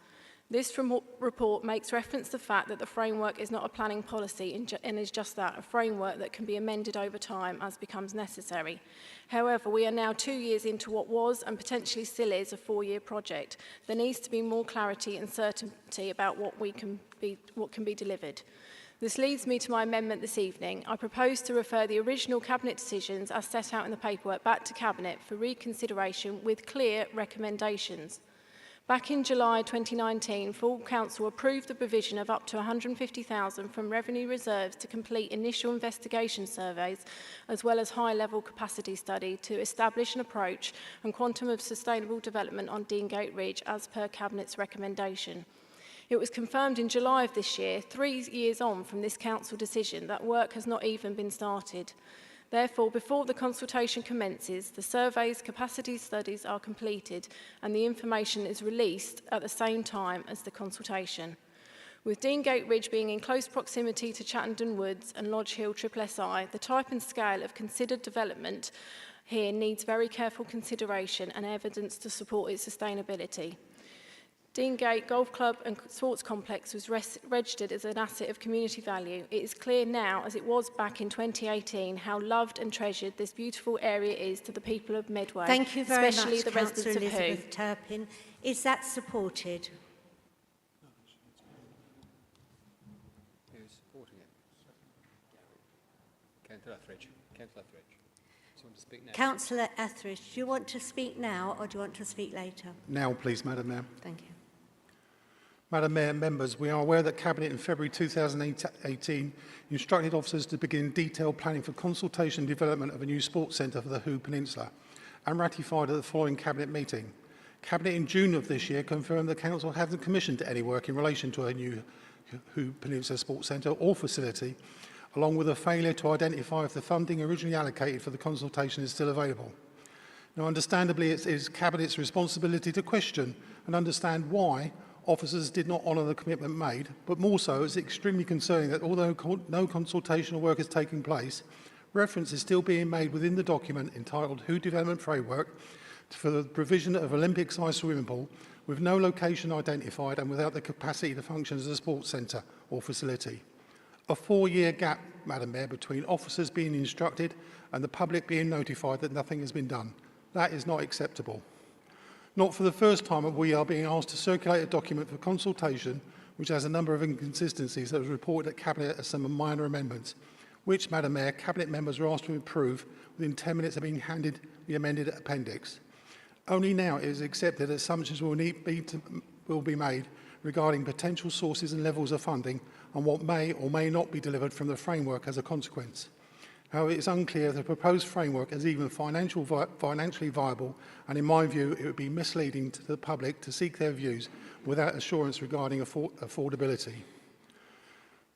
This report makes reference to the fact that the framework is not a planning policy and is just that, a framework that can be amended over time as becomes necessary. However, we are now 2 years into what was and potentially still is a 4-year project. There needs to be more clarity and certainty about what can be delivered. This leads me to my amendment this evening. I propose to refer the original Cabinet decisions as set out in the paperwork back to Cabinet for reconsideration with clear recommendations. Back in July 2019, full council approved the provision of up to 150,000 from revenue reserves to complete initial investigation surveys, as well as high-level capacity study to establish an approach and quantum of sustainable development on Deangate Ridge as per Cabinet's recommendation. It was confirmed in July of this year, 3 years on from this council decision, that work has not even been started. Therefore, before the consultation commences, the surveys, capacity studies are completed and the information is released at the same time as the consultation. With Deangate Ridge being in close proximity to Chatham Woods and Lodge Hill SSI, the type and scale of considered development here needs very careful consideration and evidence to support its sustainability. Deangate Golf Club and Sports Complex was registered as an asset of community value. It is clear now, as it was back in 2018, how loved and treasured this beautiful area is to the people of Medway, Thank you very especially much, the residents of Hoo. Elizabeth Turpin. Is that supported? Who's supporting it? Councillor Etheridge. Councillor Etheridge. Do you want to speak now? Councillor Etheridge, do you want to speak now or do you want to speak later? Now, please, Madam Mayor. Thank you. Madam Mayor and members, we are aware that Cabinet in February 2018 instructed officers to begin detailed planning for consultation and development of a new sports centre for the Hoo Peninsula and ratified at the following Cabinet meeting. Cabinet in June of this year confirmed the Council hasn't commissioned any work in relation to a new Hoo Peninsula Sports Centre or facility, along with a failure to identify if the funding originally allocated for the consultation is still available. Now, understandably, it is Cabinet's responsibility to question and understand why officers did not honour the commitment made, but more so, it's extremely concerning that although no consultational work is taking place, reference is still being made within the document entitled Hoo Development Framework for the provision of Olympic-sized swimming pool with no location identified and without the capacity to function as a sports centre or facility. A 4-year gap, Madam Mayor, between officers being instructed and the public being notified that nothing has been done. That is not acceptable. Not for the first time we are being asked to circulate a document for consultation which has a number of inconsistencies that was reported at Cabinet as some minor amendments, which, Madam Mayor, Cabinet members were asked to approve within 10 minutes of being handed the amended appendix. Only now it is accepted that assumptions will be made regarding potential sources and levels of funding and what may or may not be delivered from the framework as a consequence. However, it is unclear if the proposed framework is even financially viable, and in my view, it would be misleading to the public to seek their views without assurance regarding affordability.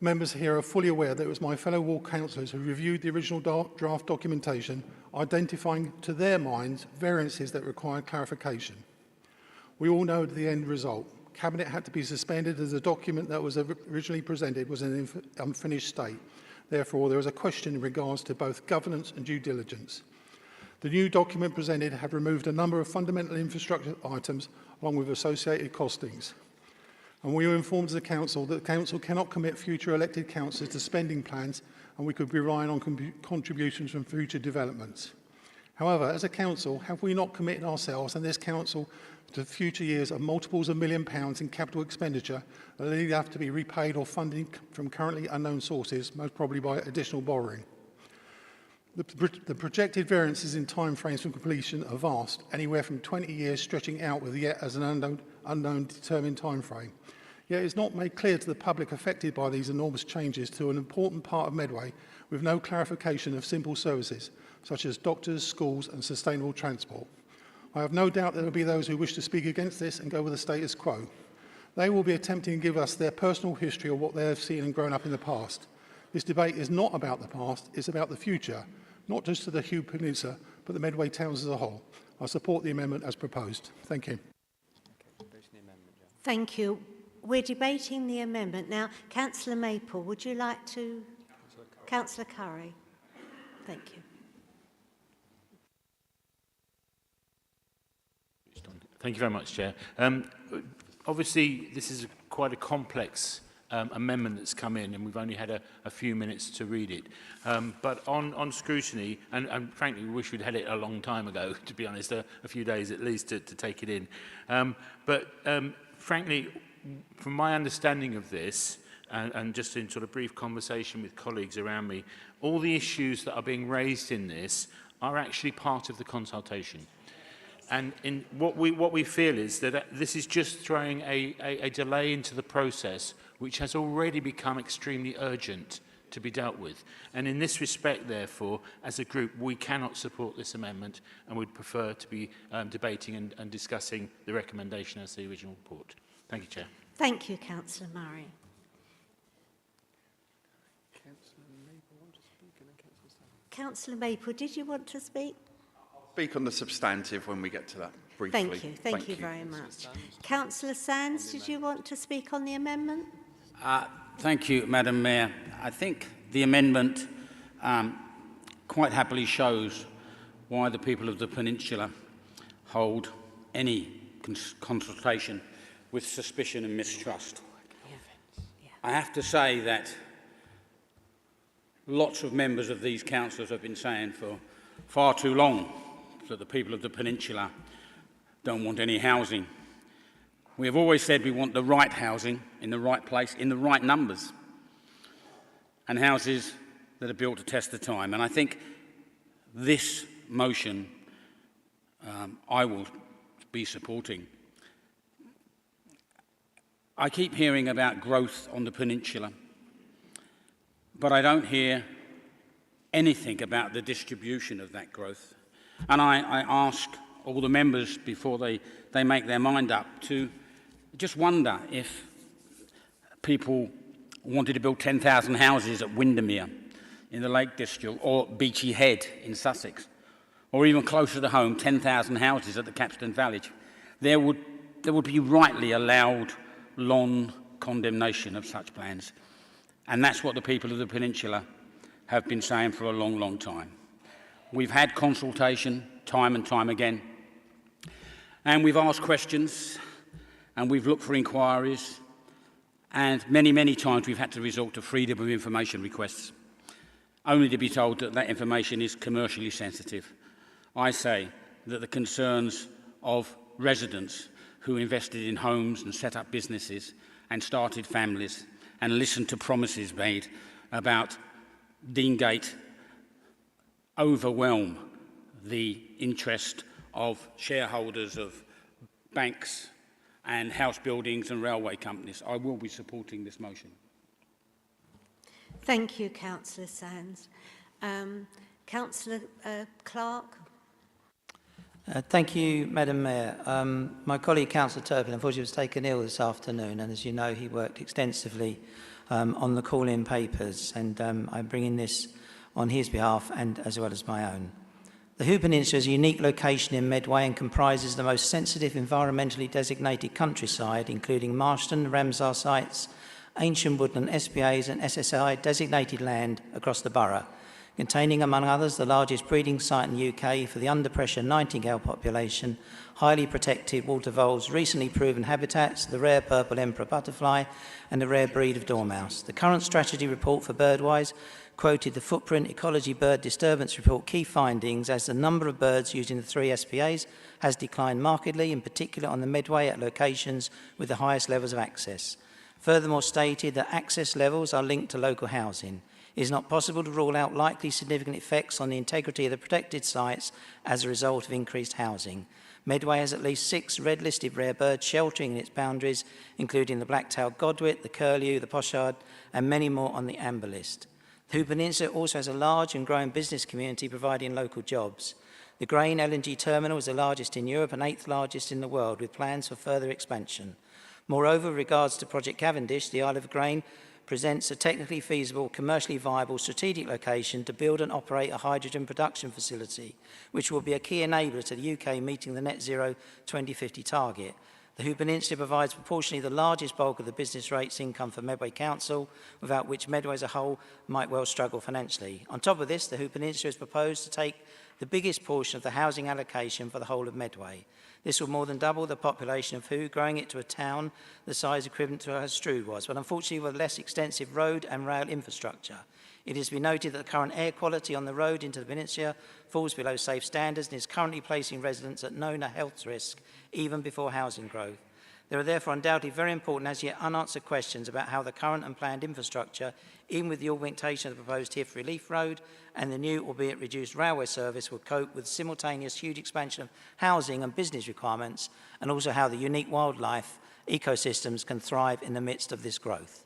Members here are fully aware that it was my fellow ward councillors who reviewed the original draft documentation, identifying to their minds variances that required clarification. We all know the end result. Cabinet had to be suspended as the document that was originally presented was in an unfinished state. Therefore, there is a question in regards to both governance and due diligence. The new document presented have removed a number of fundamental infrastructure items along with associated costings. And we were informed as a council that the council cannot commit future elected councillors to spending plans and we could be relying on contributions from future developments. However, as a council, have we not committed ourselves and this council to future years of multiples of £1 million in capital expenditure that will either have to be repaid or funded from currently unknown sources, most probably by additional borrowing? The projected variances in timeframes for completion are vast, anywhere from 20 years stretching out with yet as an unknown determined timeframe. Yet it is not made clear to the public affected by these enormous changes to an important part of Medway with no clarification of simple services, such as doctors, schools and sustainable transport. I have no doubt there will be those who wish to speak against this and go with the status quo. They will be attempting to give us their personal history of what they have seen and grown up in the past. This debate is not about the past, it's about the future, not just to the Hugh Peninsula, but the Medway towns as a whole. I support the amendment as proposed. Thank you. Thank you. We're debating the amendment. Now, Councillor Maple, would you like to... Councillor Curry. Thank you. Thank you very much, Chair. Obviously, this is quite a complex amendment that's come in, and we've only had a few minutes to read it. But on scrutiny, and frankly, we wish we'd had it a long time ago, to be honest, a few days at least to take it in. Frankly, from my understanding of this, and just in sort of brief conversation with colleagues around me, all the issues that are being raised in this are actually part of the consultation. And what we feel is that this is just throwing a delay into the process, which has already become extremely urgent to be dealt with. And in this respect, therefore, as a group, we cannot support this amendment and would prefer to be debating and discussing the recommendation as the original report. Thank you, Chair. Thank you, Councillor Murray. Councillor Maple, did you want to speak? Speak on the substantive when we get to that briefly. Thank you. Thank you very much. Councillor Sands, did you want to speak on the amendment? Thank you, Madam Mayor. I think the amendment quite happily shows why the people of the peninsula hold any consultation with suspicion and mistrust. I have to say that lots of members of these councils have been saying for far too long that the people of the peninsula don't want any housing. We have always said we want the right housing in the right place, in the right numbers, and houses that are built to test the time. And I think this motion I will be supporting. I keep hearing about growth on the peninsula, but I don't hear anything about the distribution of that growth. And I ask all the members before they make their mind up to just wonder if people wanted to build 10,000 houses at Windermere in the Lake District or Beachy Head in Sussex, or even closer to home, 10,000 houses at the Capstan Village. There would be rightly a loud, long condemnation of such plans. And that's what the people of the peninsula have been saying for a long, long time. We've had consultation time and time again, and we've asked questions, and we've looked for inquiries, and many, many times we've had to resort to freedom of information requests, only to be told that that information is commercially sensitive. I say that the concerns of residents who invested in homes and set up businesses and started families and listened to promises made about Deangate overwhelm the interest of shareholders of banks and house buildings and railway companies. I will be supporting this motion. Thank you, Councillor Sands. Councillor Clark. Thank you, Madam Mayor. My colleague, Councillor Turpin, unfortunately was taken ill this afternoon, and as you know, he worked extensively on the call-in papers, and I'm bringing this on his behalf and as well as my own. The Hoo Peninsula is a unique location in Medway and comprises the most sensitive environmentally designated countryside, including Marston, Ramsar sites, ancient woodland SPAs and SSI designated land across the borough, containing, among others, the largest breeding site in the UK for the under-pressure nightingale population, highly protected water voles, recently proven habitats, the rare purple emperor butterfly, and the rare breed of dormouse. The current strategy report for Birdwise quoted the Footprint Ecology Bird Disturbance Report key findings as the number of birds using the 3 SPAs has declined markedly, in particular on the Medway at locations with the highest levels of access. Furthermore stated that access levels are linked to local housing. It is not possible to rule out likely significant effects on the integrity of the protected sites as a result of increased housing. Medway has at least 6 red-listed rare birds sheltering in its boundaries, including the black-tailed godwit, the curlew, the pochard, and many more on the amber list. The Hoo Peninsula also has a large and growing business community providing local jobs. The grain LNG terminal is the largest in Europe and 8th largest in the world, with plans for further expansion. Moreover, with regards to Project Cavendish, the Isle of Grain presents a technically feasible, commercially viable, strategic location to build and operate a hydrogen production facility, which will be a key enabler to the UK meeting the net zero 2050 target. The Hoo Peninsula provides proportionally the largest bulk of the business rates income for Medway Council, without which Medway as a whole might well struggle financially. On top of this, the Hoo Peninsula has proposed to take the biggest portion of the housing allocation for the whole of Medway. This will more than double the population of Hoo, growing it to a town the size equivalent to as Strood was, but unfortunately with less extensive road and rail infrastructure. It is to be noted that the current air quality on the road into the peninsula falls below safe standards and is currently placing residents at known health risk even before housing growth. There are therefore undoubtedly very important as yet unanswered questions about how the current and planned infrastructure, even with the augmentation of the proposed HIF Relief Road and the new, albeit reduced, railway service, will cope with simultaneous huge expansion of housing and business requirements, and also how the unique wildlife ecosystems can thrive in the midst of this growth.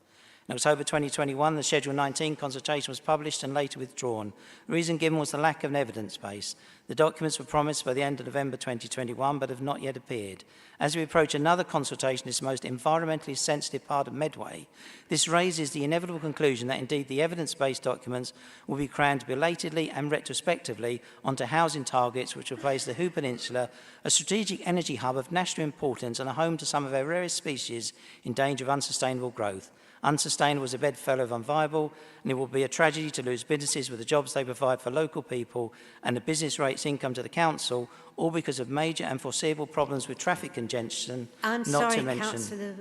In October 2021, the Schedule 19 consultation was published and later withdrawn. The reason given was the lack of an evidence base. The documents were promised by the end of November 2021, but have not yet appeared. As we approach another consultation, this most environmentally sensitive part of Medway, this raises the inevitable conclusion that indeed the evidence-based documents will be crammed belatedly and retrospectively onto housing targets which will place the Hoo Peninsula, a strategic energy hub of national importance and a home to some of our rarest species in danger of unsustainable growth. Unsustainable as a bedfellow of unviable, and it will be a tragedy to lose businesses with the jobs they provide for local people and the business rates income to the council, all because of major and foreseeable problems with traffic congestion. I'm sorry, Councillor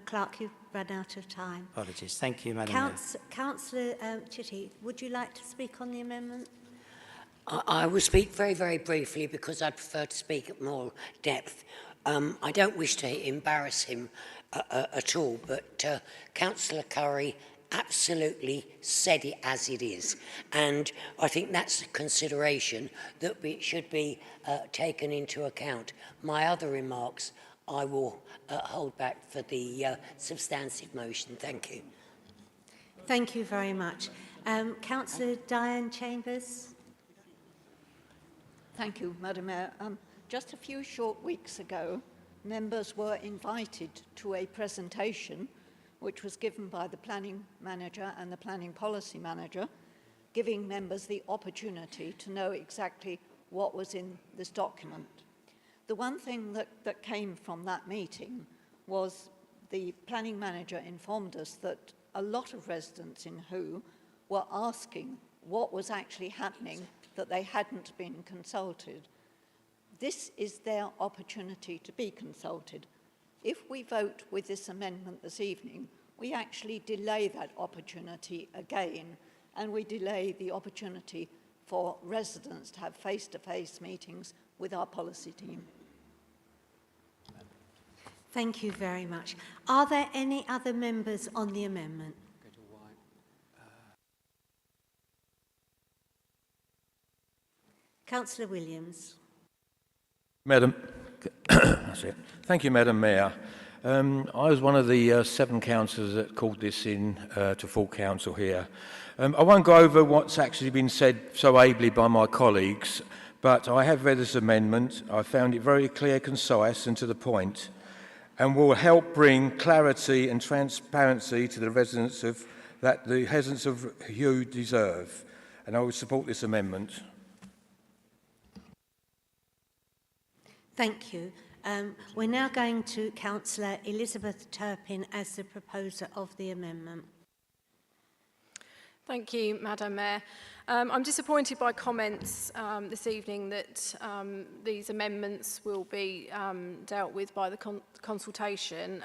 Clark, you've run out of time. Apologies. Thank you, Madam Mayor. Councillor Chitty, would you like to speak on the amendment? I will speak very, very briefly because I prefer to speak at more depth. I don't wish to embarrass him at all, but Councillor Curry absolutely said it as it is, and I think that's a consideration that should be taken into account. My other remarks I will hold back for the substantive motion. Thank you. Thank you very much. Councillor Diane Chambers. Thank you, Madam Mayor. Just a few short weeks ago, members were invited to a presentation which was given by the planning manager and the planning policy manager, giving members the opportunity to know exactly what was in this document. The one thing that came from that meeting was the planning manager informed us that a lot of residents in Hoo were asking what was actually happening, that they hadn't been consulted. This is their opportunity to be consulted. If we vote with this amendment this evening, we actually delay that opportunity again, and we delay the opportunity for residents to have face-to-face meetings with our policy team. Thank you very much. Are there any other members on the amendment? Councillor Williams. Madam, that's it. Thank you, Madam Mayor. I was one of the 7 councillors that called this in to full council here. I won't go over what's actually been said so ably by my colleagues, but I have read this amendment. I found it very clear, concise and to the point, and will help bring clarity and transparency to the residents of Hoo deserve. And I will support this amendment. Thank you. We're now going to Councillor Elizabeth Turpin as the proposer of the amendment. Thank you, Madam Mayor. I'm disappointed by comments this evening that these amendments will be dealt with by the consultation.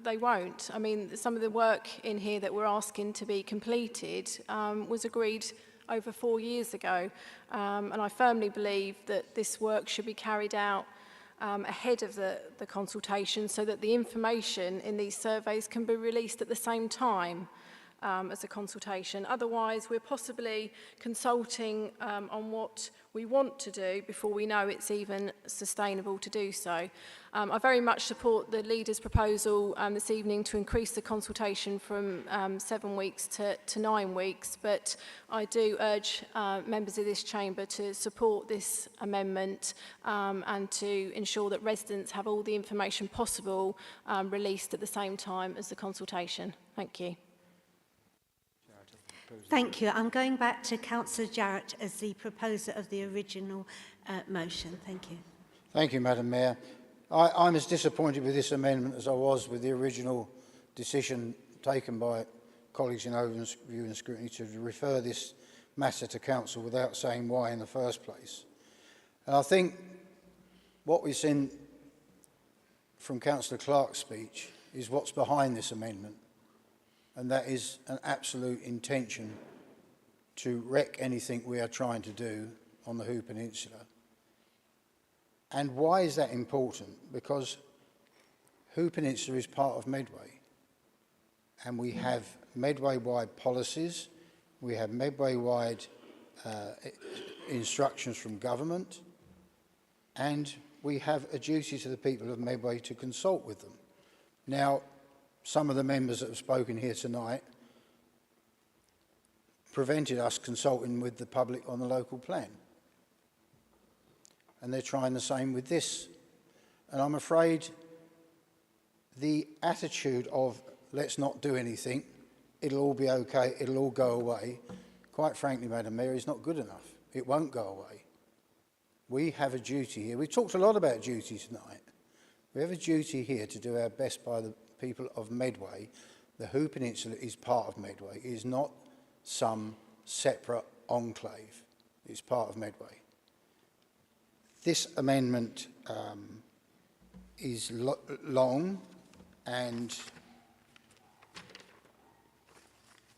They won't. I mean, some of the work in here that we're asking to be completed was agreed over 4 years ago, and I firmly believe that this work should be carried out ahead of the consultation so that the information in these surveys can be released at the same time as a consultation. Otherwise, we're possibly consulting on what we want to do before we know it's even sustainable to do so. I very much support the leader's proposal this evening to increase the consultation from 7 weeks to 9 weeks, but I do urge members of this chamber to support this amendment and to ensure that residents have all the information possible released at the same time as the consultation. Thank you. Thank you. I'm going back to Councillor Jarrett as the proposer of the original motion. Thank you. Thank you, Madam Mayor. I'm as disappointed with this amendment as I was with the original decision taken by colleagues in overview and scrutiny to refer this matter to council without saying why in the first place. And I think what we've seen from Councillor Clark's speech is what's behind this amendment, and that is an absolute intention to wreck anything we are trying to do on the Hoo Peninsula. And why is that important? Because Hoo Peninsula is part of Medway, and we have Medway-wide policies, we have Medway-wide instructions from government, and we have a duty to the people of Medway to consult with them. Now, some of the members that have spoken here tonight prevented us consulting with the public on the local plan. And they're trying the same with this. And I'm afraid the attitude of let's not do anything, it'll all be okay, it'll all go away, quite frankly, Madam Mayor, is not good enough. It won't go away. We have a duty here. We've talked a lot about duty tonight. We have a duty here to do our best by the people of Medway. The Hoo Peninsula is part of Medway. It is not some separate enclave. It's part of Medway. This amendment is long and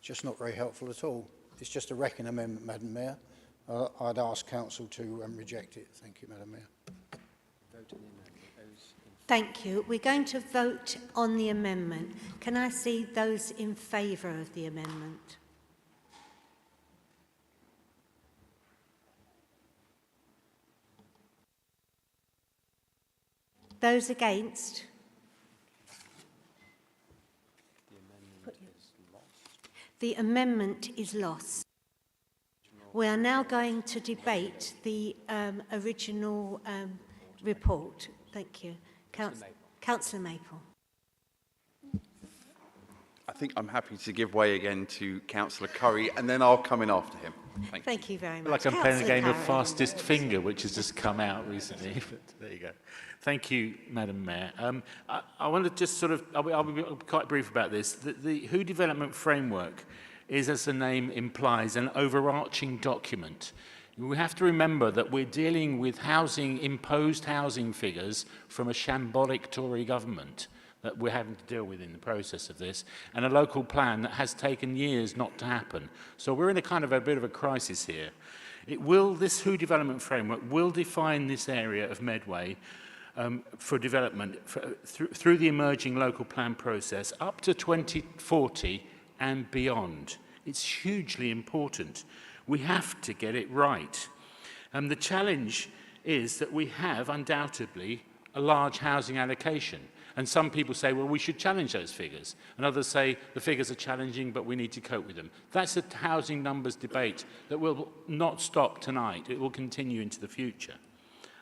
just not very helpful at all. It's just a wrecking amendment, Madam Mayor. I'd ask Council to reject it. Thank you, Madam Mayor. Thank you. We're going to vote on the amendment. Can I see those in favour of the amendment? Those against? The amendment is lost. We are now going to debate the original report. Thank you. Councillor Maple. I think I'm happy to give way again to Councillor Curry, and then I'll come in after him. Thank you very much. Like I'm playing a game of fastest finger, which has just come out recently. But there you go. Thank you, Madam Mayor. I want to just sort of, I'll be quite brief about this. The Hoo Development Framework is, as the name implies, an overarching document. We have to remember that we're dealing with imposed housing figures from a shambolic Tory government that we're having to deal with in the process of this, and a local plan that has taken years not to happen. So we're in a bit of a crisis here. This Hoo Development Framework will define this area of Medway for development through the emerging local plan process up to 2040 and beyond. It's hugely important. We have to get it right. And the challenge is that we have undoubtedly a large housing allocation. And some people say, well, we should challenge those figures. And others say the figures are challenging, but we need to cope with them. That's a housing numbers debate that will not stop tonight. It will continue into the future.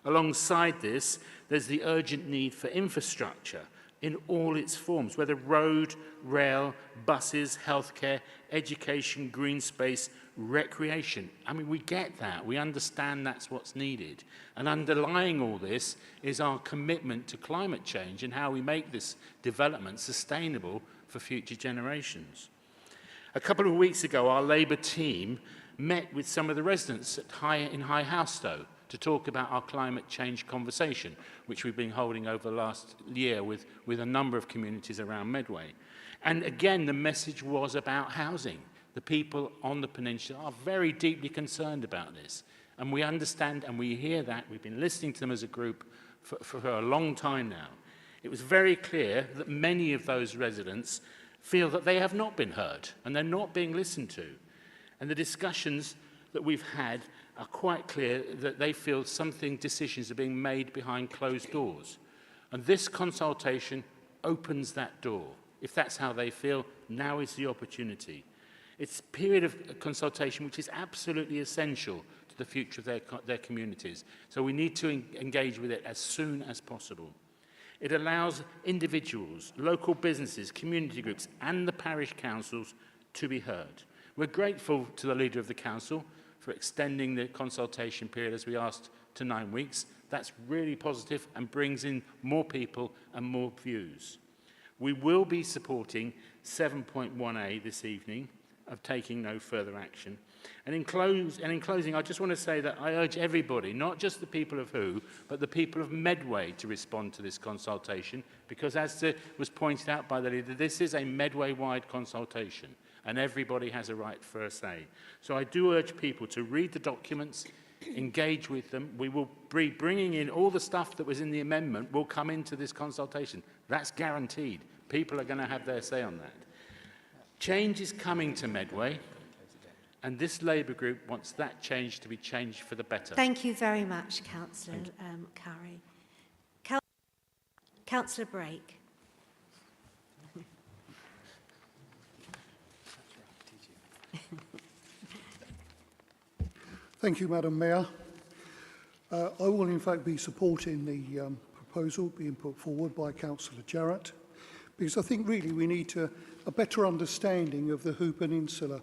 Alongside this, there's the urgent need for infrastructure in all its forms, whether road, rail, buses, healthcare, education, green space, recreation. I mean, we get that. We understand that's what's needed. And underlying all this is our commitment to climate change and how we make this development sustainable for future generations. A couple of weeks ago, our Labour team met with some of the residents in High Housestow to talk about our climate change conversation, which we've been holding over the last year with a number of communities around Medway. And again, the message was about housing. The people on the peninsula are very deeply concerned about this. And we understand and we hear that. We've been listening to them as a group for a long time now. It was very clear that many of those residents feel that they have not been heard and they're not being listened to. And the discussions that we've had are quite clear that they feel decisions are being made behind closed doors. And this consultation opens that door. If that's how they feel, now is the opportunity. It's a period of consultation which is absolutely essential to the future of their communities. So we need to engage with it as soon as possible. It allows individuals, local businesses, community groups, and the parish councils to be heard. We're grateful to the Leader of the Council for extending the consultation period, as we asked, to 9 weeks. That's really positive and brings in more people and more views. We will be supporting 7.1a this evening of taking no further action. And in closing, I just want to say that I urge everybody, not just the people of Who, but the people of Medway to respond to this consultation, because as was pointed out by the leader, this is a Medway-wide consultation, and everybody has a right for a say. So I do urge people to read the documents, engage with them. We will be bringing in all the stuff that was in the amendment will come into this consultation. That's guaranteed. People are going to have their say on that. Change is coming to Medway, and this Labour group wants that change to be changed for the better. Thank you very much, Councillor Curry. Councillor Brake. Thank you, Madam Mayor. I will in fact be supporting the proposal being put forward by Councillor Jarrett, because I think really we need a better understanding of the Who Peninsula.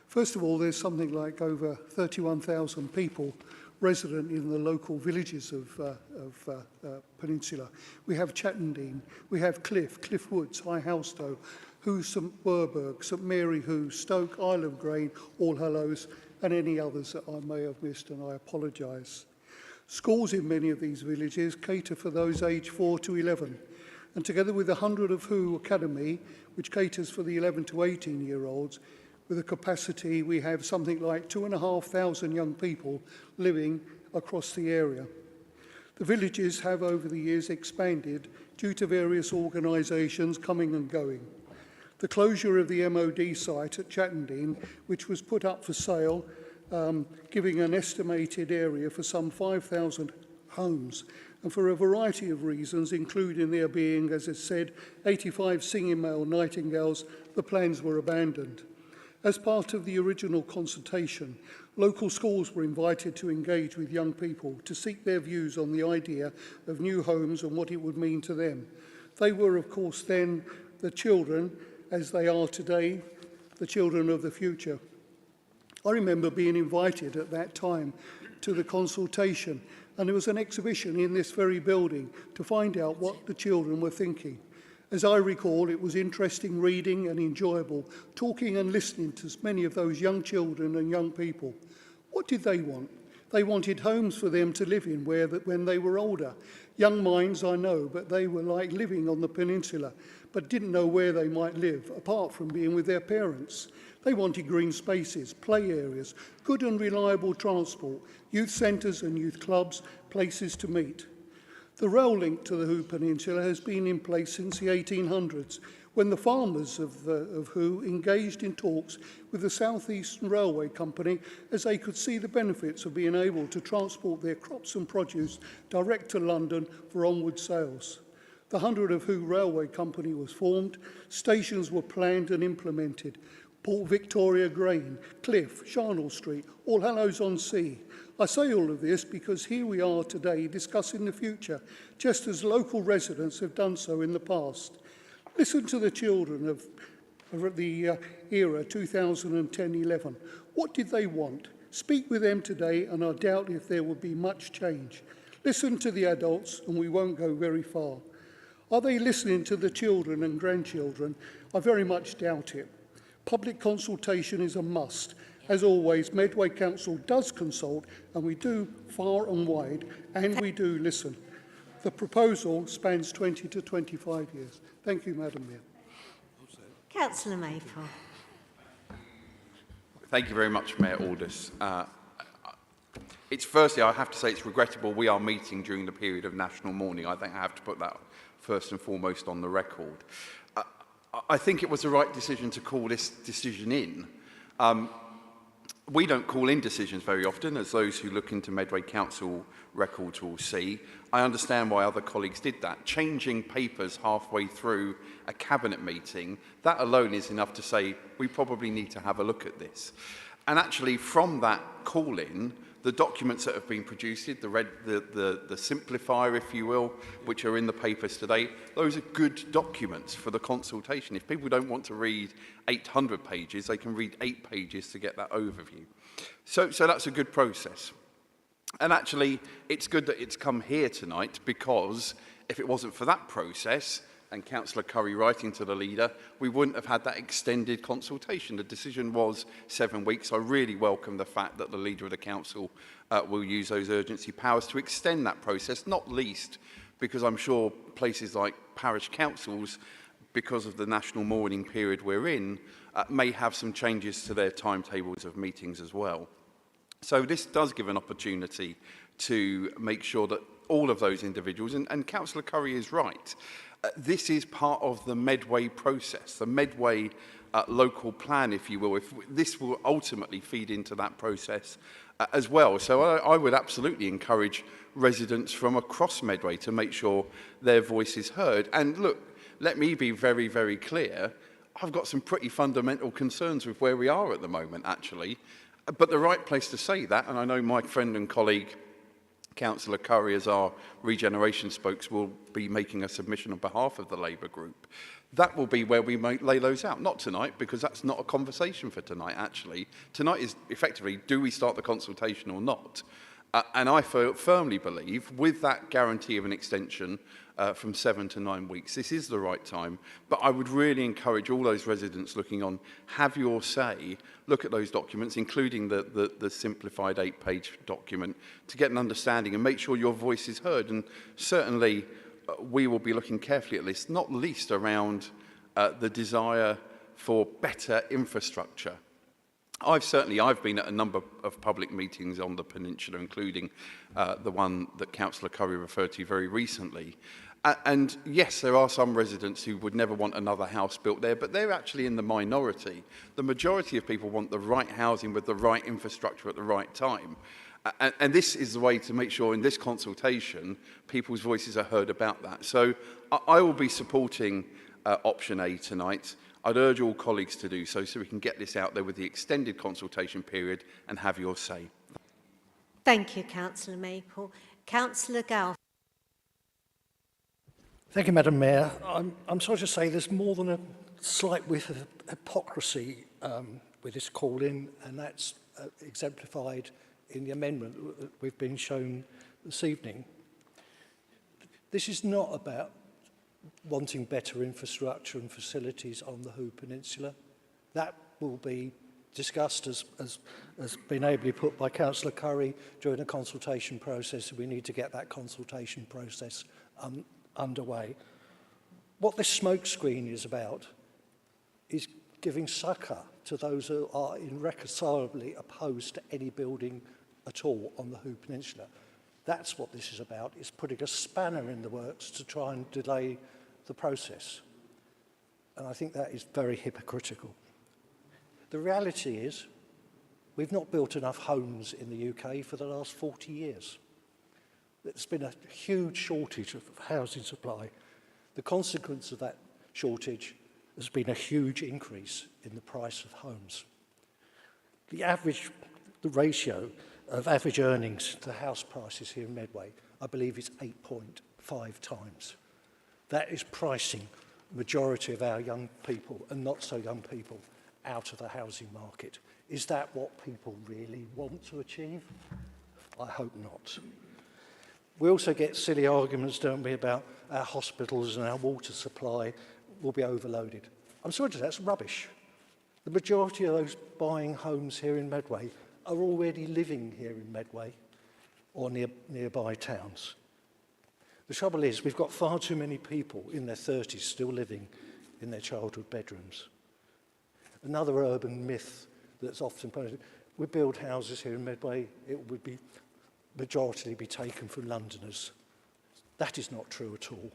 First of all, there's something like over 31,000 people resident in the local villages of Peninsula. We have Chatham, we have Cliff Woods, High Houstow, Who St Werburgh, St Mary Who, Stoke, Isle of Grain, All Hallows, and any others that I may have missed, and I apologise. Schools in many of these villages cater for those aged 4 to 11, and together with 100 of Who Academy, which caters for the 11 to 18-year-olds, with a capacity, we have something like 2,500 young people living across the area. The villages have over the years expanded due to various organisations coming and going. The closure of the MOD site at Chatham, which was put up for sale, giving an estimated area for some 5,000 homes, and for a variety of reasons, including there being, as it said, 85 singing male nightingales, the plans were abandoned. As part of the original consultation, local schools were invited to engage with young people to seek their views on the idea of new homes and what it would mean to them. They were, of course, then the children, as they are today, the children of the future. I remember being invited at that time to the consultation, and there was an exhibition in this very building to find out what the children were thinking. As I recall, it was interesting reading and enjoyable, talking and listening to many of those young children and young people. What did they want? They wanted homes for them to live in when they were older. Young minds, I know, but they were like living on the peninsula, but didn't know where they might live, apart from being with their parents. They wanted green spaces, play areas, good and reliable transport, youth centres and youth clubs, places to meet. The rail link to the Who Peninsula has been in place since the 1800s, when the farmers of Who engaged in talks with the South Eastern Railway Company, as they could see the benefits of being able to transport their crops and produce direct to London for onward sales. The 100 of Who Railway Company was formed, stations were planned and implemented. Port Victoria Grain, Cliff, Charnel Street, All Hallows on Sea. I say all of this because here we are today discussing the future, just as local residents have done so in the past. Listen to the children of the era 2010-11. What did they want? Speak with them today, and I doubt if there will be much change. Listen to the adults, and we won't go very far. Are they listening to the children and grandchildren? I very much doubt it. Public consultation is a must. As always, Medway Council does consult, and we do far and wide, and we do listen. The proposal spans 20 to 25 years. Thank you, Madam Mayor. Councillor Maple. Thank you very much, Mayor Aldous. Firstly, I have to say it's regrettable we are meeting during the period of national mourning. I think I have to put that first and foremost on the record. I think it was the right decision to call this decision in. We don't call in decisions very often, as those who look into Medway Council records will see. I understand why other colleagues did that. Changing papers halfway through a cabinet meeting, that alone is enough to say we probably need to have a look at this. And actually, from that call-in, The documents that have been produced, the simplifier, if you will, which are in the papers today, those are good documents for the consultation. If people don't want to read 800 pages, they can read 8 pages to get that overview. So that's a good process. And actually, it's good that it's come here tonight, because if it wasn't for that process, and Councillor Curry writing to the leader, we wouldn't have had that extended consultation. The decision was 7 weeks. I really welcome the fact that the leader of the council will use those urgency powers to extend that process, not least because I'm sure places like parish councils, because of the national mourning period we're in, may have some changes to their timetables of meetings as well. So this does give an opportunity to make sure that all of those individuals, and Councillor Curry is right, this is part of the Medway process, the Medway local plan, if you will. This will ultimately feed into that process as well. So I would absolutely encourage residents from across Medway to make sure their voice is heard. And look, let me be very, very clear. I've got some pretty fundamental concerns with where we are at the moment, actually. But the right place to say that, and I know my friend and colleague, Councillor Curry, as our regeneration spokes, will be making a submission on behalf of the Labour group. That will be where we might lay those out. Not tonight, because that's not a conversation for tonight, actually. Tonight is effectively, do we start the consultation or not? And I firmly believe, with that guarantee of an extension from 7 to 9 weeks, this is the right time. But I would really encourage all those residents looking on, have your say, look at those documents, including the simplified 8-page document, to get an understanding and make sure your voice is heard. And certainly, we will be looking carefully at this, not least around the desire for better infrastructure. I've been at a number of public meetings on the peninsula, including the one that Councillor Curry referred to very recently. And yes, there are some residents who would never want another house built there, but they're actually in the minority. The majority of people want the right housing with the right infrastructure at the right time. And this is the way to make sure in this consultation, people's voices are heard about that. So I will be supporting option A tonight. I'd urge all colleagues to do so we can get this out there with the extended consultation period and have your say. Thank you, Councillor Maple. Councillor Gow. Thank you, Madam Mayor. I'm sorry to say there's more than a slight whiff of hypocrisy with this call-in, and that's exemplified in the amendment that we've been shown this evening. This is not about wanting better infrastructure and facilities on the Hoo Peninsula. That will be discussed as been ably put by Councillor Curry during the consultation process. We need to get that consultation process underway. What this smokescreen is about is giving succour to those who are irreconcilably opposed to any building at all on the Hoo Peninsula. That's what this is about. It's putting a spanner in the works to try and delay the process. And I think that is very hypocritical. The reality is we've not built enough homes in the UK for the last 40 years. There's been a huge shortage of housing supply. The consequence of that shortage has been a huge increase in the price of homes. The ratio of average earnings to house prices here in Medway, I believe, is 8.5 times. That is pricing the majority of our young people and not so young people out of the housing market. Is that what people really want to achieve? I hope not. We also get silly arguments, don't we, about our hospitals and our water supply will be overloaded. I'm sorry to say, that's rubbish. The majority of those buying homes here in Medway are already living here in Medway or nearby towns. The trouble is, we've got far too many people in their 30s still living in their childhood bedrooms. Another urban myth that's often posed, we build houses here in Medway, it would be majority be taken from Londoners. That is not true at all.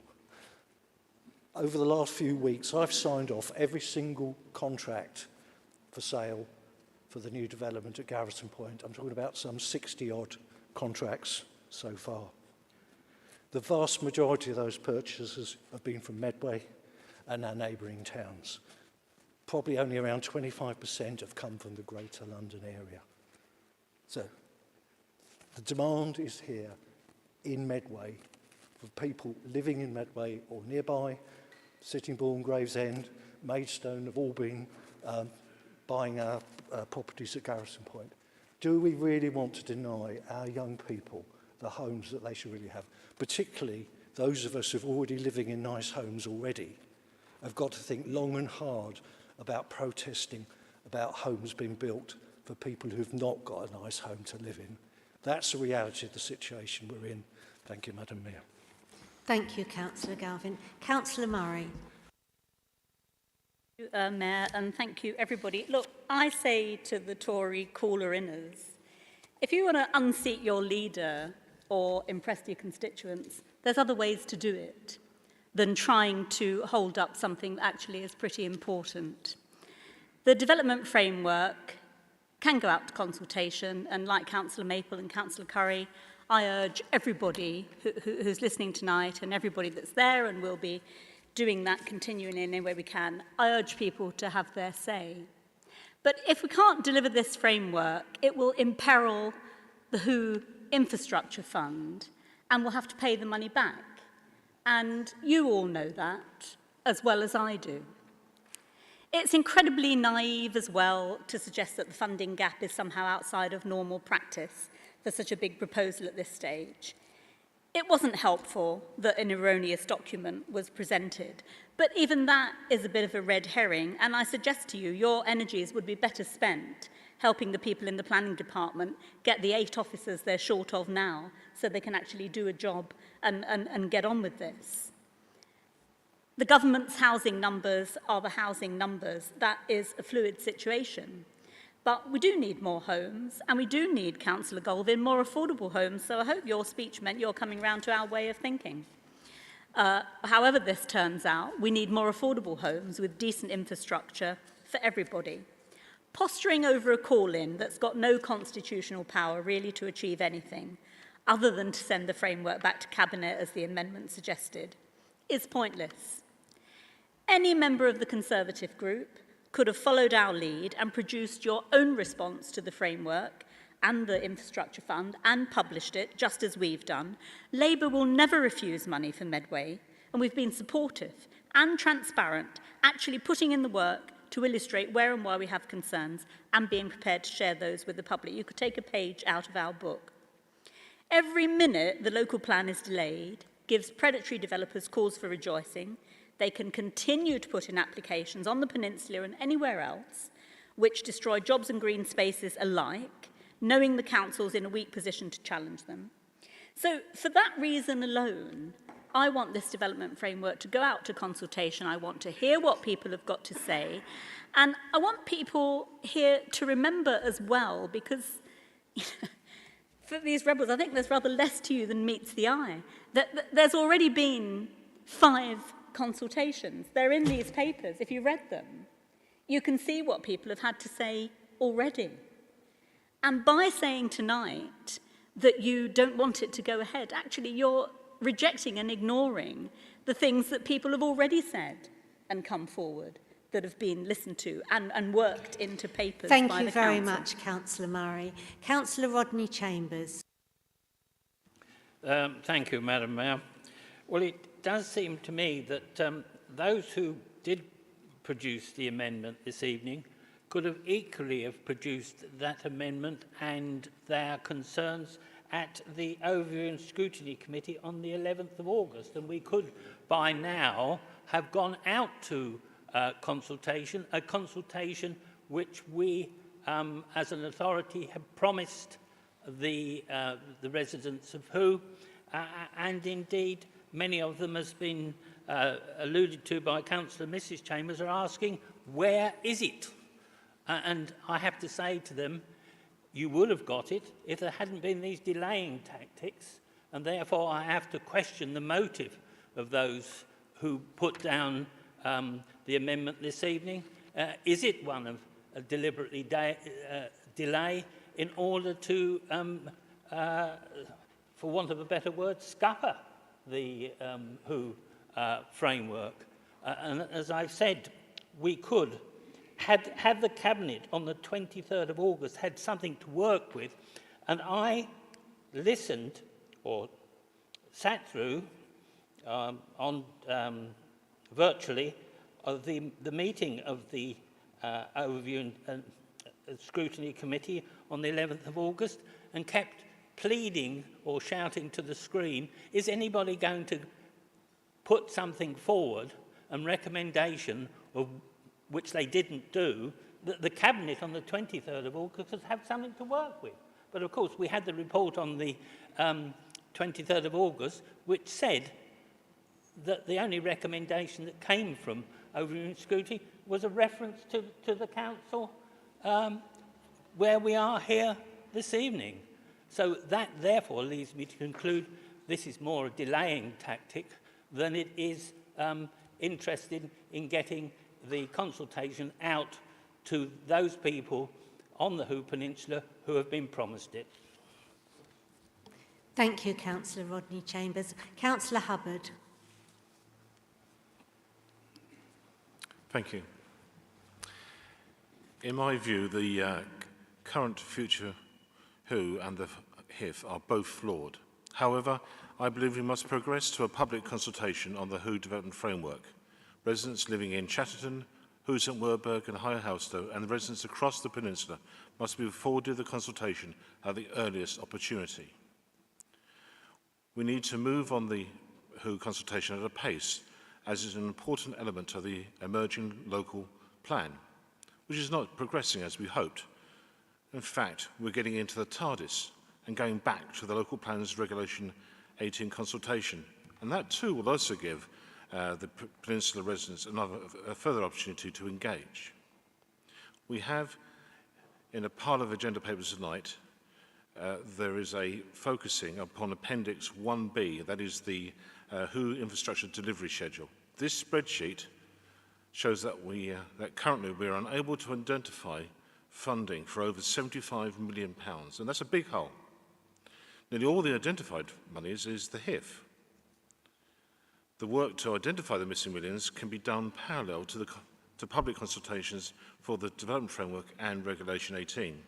Over the last few weeks, I've signed off every single contract for sale for the new development at Garrison Point. I'm talking about some 60-odd contracts so far. The vast majority of those purchases have been from Medway and our neighbouring towns. Probably only around 25% have come from the Greater London area. So The demand is here in Medway for people living in Medway or nearby. Sittingbourne, Gravesend, Maidstone have all been buying our properties at Garrison Point. Do we really want to deny our young people the homes that they should really have? Particularly those of us who are already living in nice homes already have got to think long and hard about protesting about homes being built for people who've not got a nice home to live in. That's the reality of the situation we're in. Thank you, Madam Mayor. Thank you, Councillor Galvin. Councillor Murray. Mayor, and thank you, everybody. Look, I say to the Tory caller-inners, if you want to unseat your leader or impress your constituents, there's other ways to do it than trying to hold up something that actually is pretty important. The development framework can go out to consultation, and like Councillor Maple and Councillor Curry, I urge everybody who's listening tonight and everybody that's there and will be doing that continually in any way we can, I urge people to have their say. But if we can't deliver this framework, it will imperil the WHO Infrastructure Fund and we'll have to pay the money back. And you all know that as well as I do. It's incredibly naive as well to suggest that the funding gap is somehow outside of normal practice for such a big proposal at this stage. It wasn't helpful that an erroneous document was presented, but even that is a bit of a red herring, and I suggest to you your energies would be better spent helping the people in the planning department get the 8 officers they're short of now so they can actually do a job and get on with this. The government's housing numbers are the housing numbers. That is a fluid situation. But we do need more homes, and we do need, Councillor Galvin, more affordable homes, so I hope your speech meant you're coming round to our way of thinking. However this turns out, we need more affordable homes with decent infrastructure for everybody. Posturing over a call-in that's got no constitutional power really to achieve anything, other than to send the framework back to Cabinet as the amendment suggested, is pointless. Any member of the Conservative group could have followed our lead and produced your own response to the framework and the infrastructure fund and published it, just as we've done. Labour will never refuse money for Medway, and we've been supportive and transparent, actually putting in the work to illustrate where and why we have concerns and being prepared to share those with the public. You could take a page out of our book. Every minute the local plan is delayed gives predatory developers cause for rejoicing. They can continue to put in applications on the peninsula and anywhere else, which destroy jobs and green spaces alike, knowing the council's in a weak position to challenge them. So for that reason alone, I want this development framework to go out to consultation. I want to hear what people have got to say. And I want people here to remember as well, because for these rebels, I think there's rather less to you than meets the eye. That there's already been 5 consultations. They're in these papers. If you read them, you can see what people have had to say already. And by saying tonight that you don't want it to go ahead, actually you're rejecting and ignoring the things that people have already said and come forward, that have been listened to and worked into papers by the council. Thank you very much, Councillor Murray. Councillor Rodney Chambers. Thank you, Madam Mayor. Well, it does seem to me that those who did produce the amendment this evening could have equally have produced that amendment and their concerns at the Overview and Scrutiny Committee on the 11th of August. And we could, by now, have gone out to consultation, a consultation which we, as an authority, have promised the residents of Who, and indeed, many of them, has been alluded to by Councillor Mrs Chambers, are asking, where is it? And I have to say to them, you would have got it if there hadn't been these delaying tactics, and therefore I have to question the motive of those who put down the amendment this evening. Is it one of a deliberately delay in order to, for want of a better word, scupper the WHO framework? And as I've said, we could, had the Cabinet on the 23rd of August had something to work with, and I listened or sat through virtually of the meeting of the Overview and Scrutiny Committee on the 11th of August and kept pleading or shouting to the screen, is anybody going to put something forward and recommendation of which they didn't do, that the Cabinet on the 23rd of August has had something to work with. But of course we had the report on the 23rd of August which said that the only recommendation that came from Overview Scrutiny was a reference to the Council where we are here this evening. So that therefore leads me to conclude this is more a delaying tactic than it is interested in getting the consultation out to those people on the Hoo Peninsula who have been promised it. Thank you, Councillor Rodney Chambers. Councillor Hubbard. Thank you. In my view, the current future Who and the HIF are both flawed. However, I believe we must progress to a public consultation on the Who development framework. Residents living in Chatham, Who St Werburgh and High Halstow and the residents across the peninsula must be afforded the consultation at the earliest opportunity. We need to move on the Who consultation at a pace, as is an important element of the emerging local plan, which is not progressing as we hoped. In fact, we're getting into the TARDIS and going back to the local plan's Regulation 18 consultation. And that too will also give the Peninsula residents a further opportunity to engage. We have, in a pile of agenda papers tonight, there is a focusing upon Appendix 1B, that is the Who Infrastructure Delivery Schedule. This spreadsheet shows that that currently we are unable to identify funding for over £75 million, and that's a big hole. Nearly all the identified monies is the HIF. The work to identify the missing millions can be done parallel to public consultations for the development framework and Regulation 18.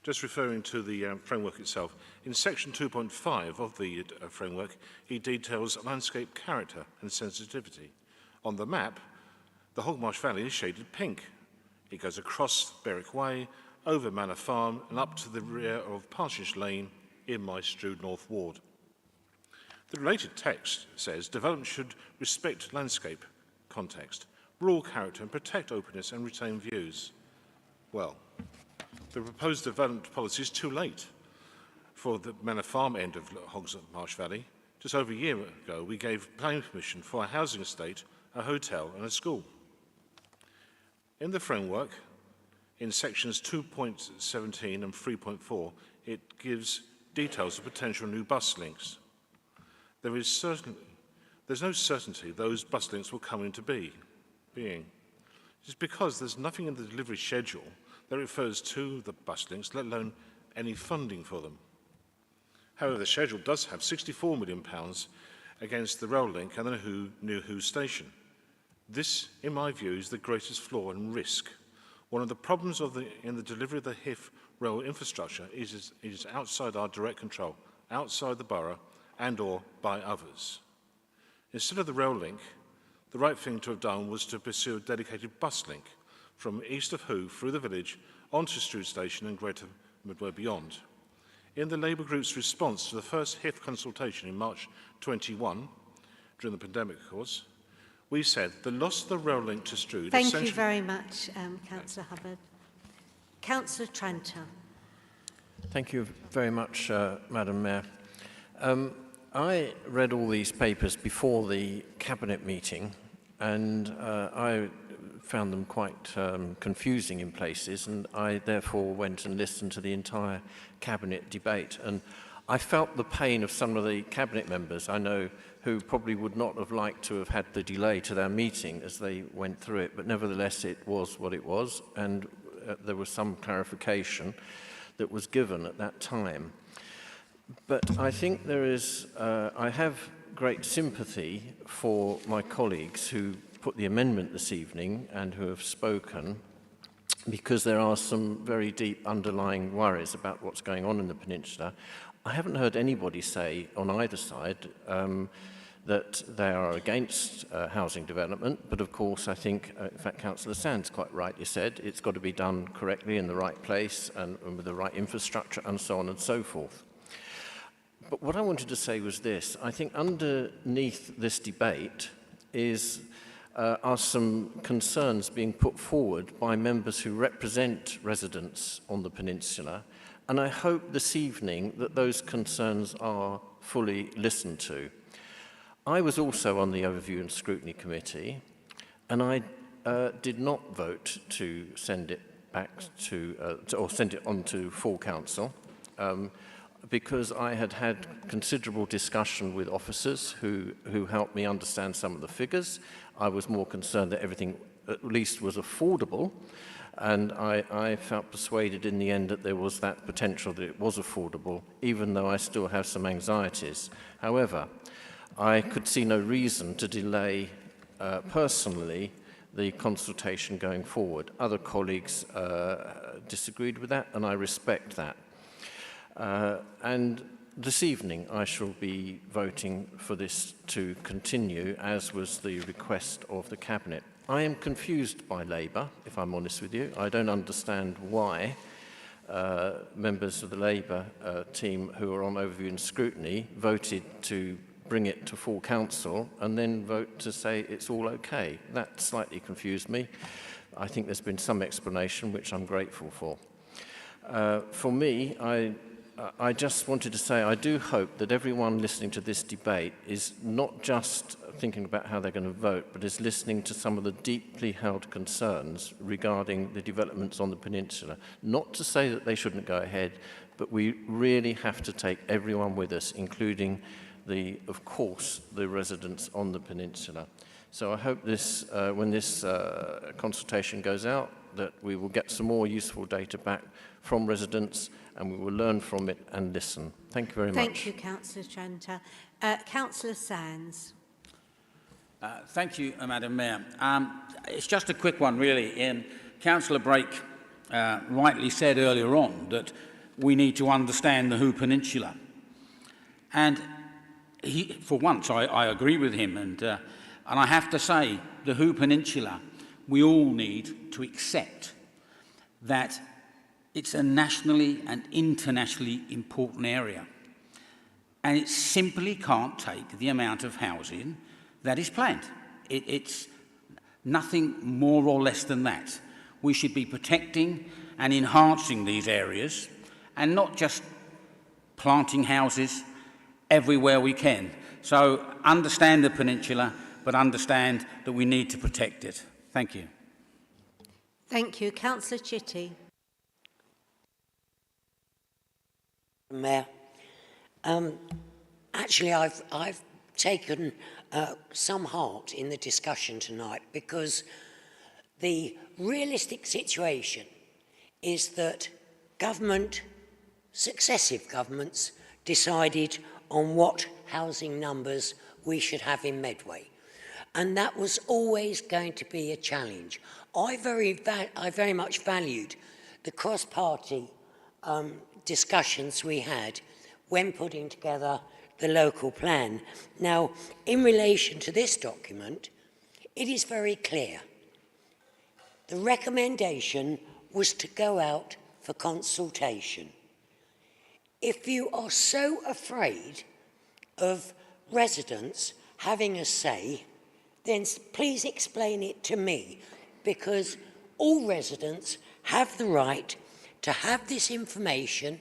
Just referring to the framework itself, in section 2.5 of the framework, it details landscape character and sensitivity. On the map, the Hogmarsh Valley is shaded pink. It goes across Berwick Way, over Manor Farm and up to the rear of Parsonage Lane in my Strood North Ward. The related text says development should respect landscape context, rural character and protect openness and retain views. Well, the proposed development policy is too late for the Manor Farm end of Hogmarsh Valley. Just over a year ago, we gave planning permission for a housing estate, a hotel and a school. In the framework, in sections 2.17 and 3.4, it gives details of potential new bus links. There's no certainty those bus links will come into being. It's because there's nothing in the delivery schedule that refers to the bus links, let alone any funding for them. However, the schedule does have £64 million against the rail link and the new Who station. This, in my view, is the greatest flaw and risk. One of the problems in the delivery of the HIF rail infrastructure is outside our direct control, outside the borough and or by others. Instead of the rail link, the right thing to have done was to pursue a dedicated bus link from east of Who through the village onto Strood Station and Greater Medway beyond. In the Labour Group's response to the first HIF consultation in March 21, during the pandemic, of course, we said the loss of the rail link to Strood... Thank you very much, Councillor Hubbard. Councillor Tranter. Thank you very much, Madam Mayor. I read all these papers before the Cabinet meeting, and I found them quite confusing in places, and I therefore went and listened to the entire Cabinet debate. And I felt the pain of some of the Cabinet members I know who probably would not have liked to have had the delay to their meeting as they went through it, but nevertheless it was what it was, and there was some clarification that was given at that time. But I think there is, I have great sympathy for my colleagues who put the amendment this evening and who have spoken, because there are some very deep underlying worries about what's going on in the peninsula. I haven't heard anybody say on either side that they are against housing development, but of course I think, in fact, Councillor Sands quite rightly said, it's got to be done correctly in the right place and with the right infrastructure and so on and so forth. But what I wanted to say was this: I think underneath this debate are some concerns being put forward by members who represent residents on the peninsula, and I hope this evening that those concerns are fully listened to. I was also on the Overview and Scrutiny Committee, and I did not vote to send it back or send it on to full council, because I had had considerable discussion with officers who helped me understand some of the figures. I was more concerned that everything at least was affordable, and I felt persuaded in the end that there was that potential that it was affordable, even though I still have some anxieties. However, I could see no reason to delay personally the consultation going forward. Other colleagues disagreed with that, and I respect that. And this evening I shall be voting for this to continue, as was the request of the Cabinet. I am confused by Labour, if I'm honest with you. I don't understand why members of the Labour team who are on Overview and Scrutiny voted to bring it to full council and then vote to say it's all okay. That slightly confused me. I think there's been some explanation, which I'm grateful for. For me, I just wanted to say I do hope that everyone listening to this debate is not just thinking about how they're going to vote, but is listening to some of the deeply held concerns regarding the developments on the peninsula. Not to say that they shouldn't go ahead, but we really have to take everyone with us, including of course, the residents on the peninsula. So I hope this, when this consultation goes out, that we will get some more useful data back from residents, and we will learn from it and listen. Thank you very much. Thank you, Councillor Trenta. Councillor Sands. Thank you, Madam Mayor. It's just a quick one, really. Councillor Brake rightly said earlier on that we need to understand the Hoo Peninsula. And for once, I agree with him, and I have to say, the Hoo Peninsula, we all need to accept that it's a nationally and internationally important area, and it simply can't take the amount of housing that is planned. It's nothing more or less than that. We should be protecting and enhancing these areas, and not just planting houses everywhere we can. So understand the peninsula, but understand that we need to protect it. Thank you. Thank you. Councillor Chitty. Mayor, actually I've taken some heart in the discussion tonight, because the realistic situation is that successive governments decided on what housing numbers we should have in Medway. And that was always going to be a challenge. I very much valued the cross-party discussions we had when putting together the local plan. Now, in relation to this document, it is very clear. The recommendation was to go out for consultation. If you are so afraid of residents having a say, then please explain it to me, because all residents have the right to have this information,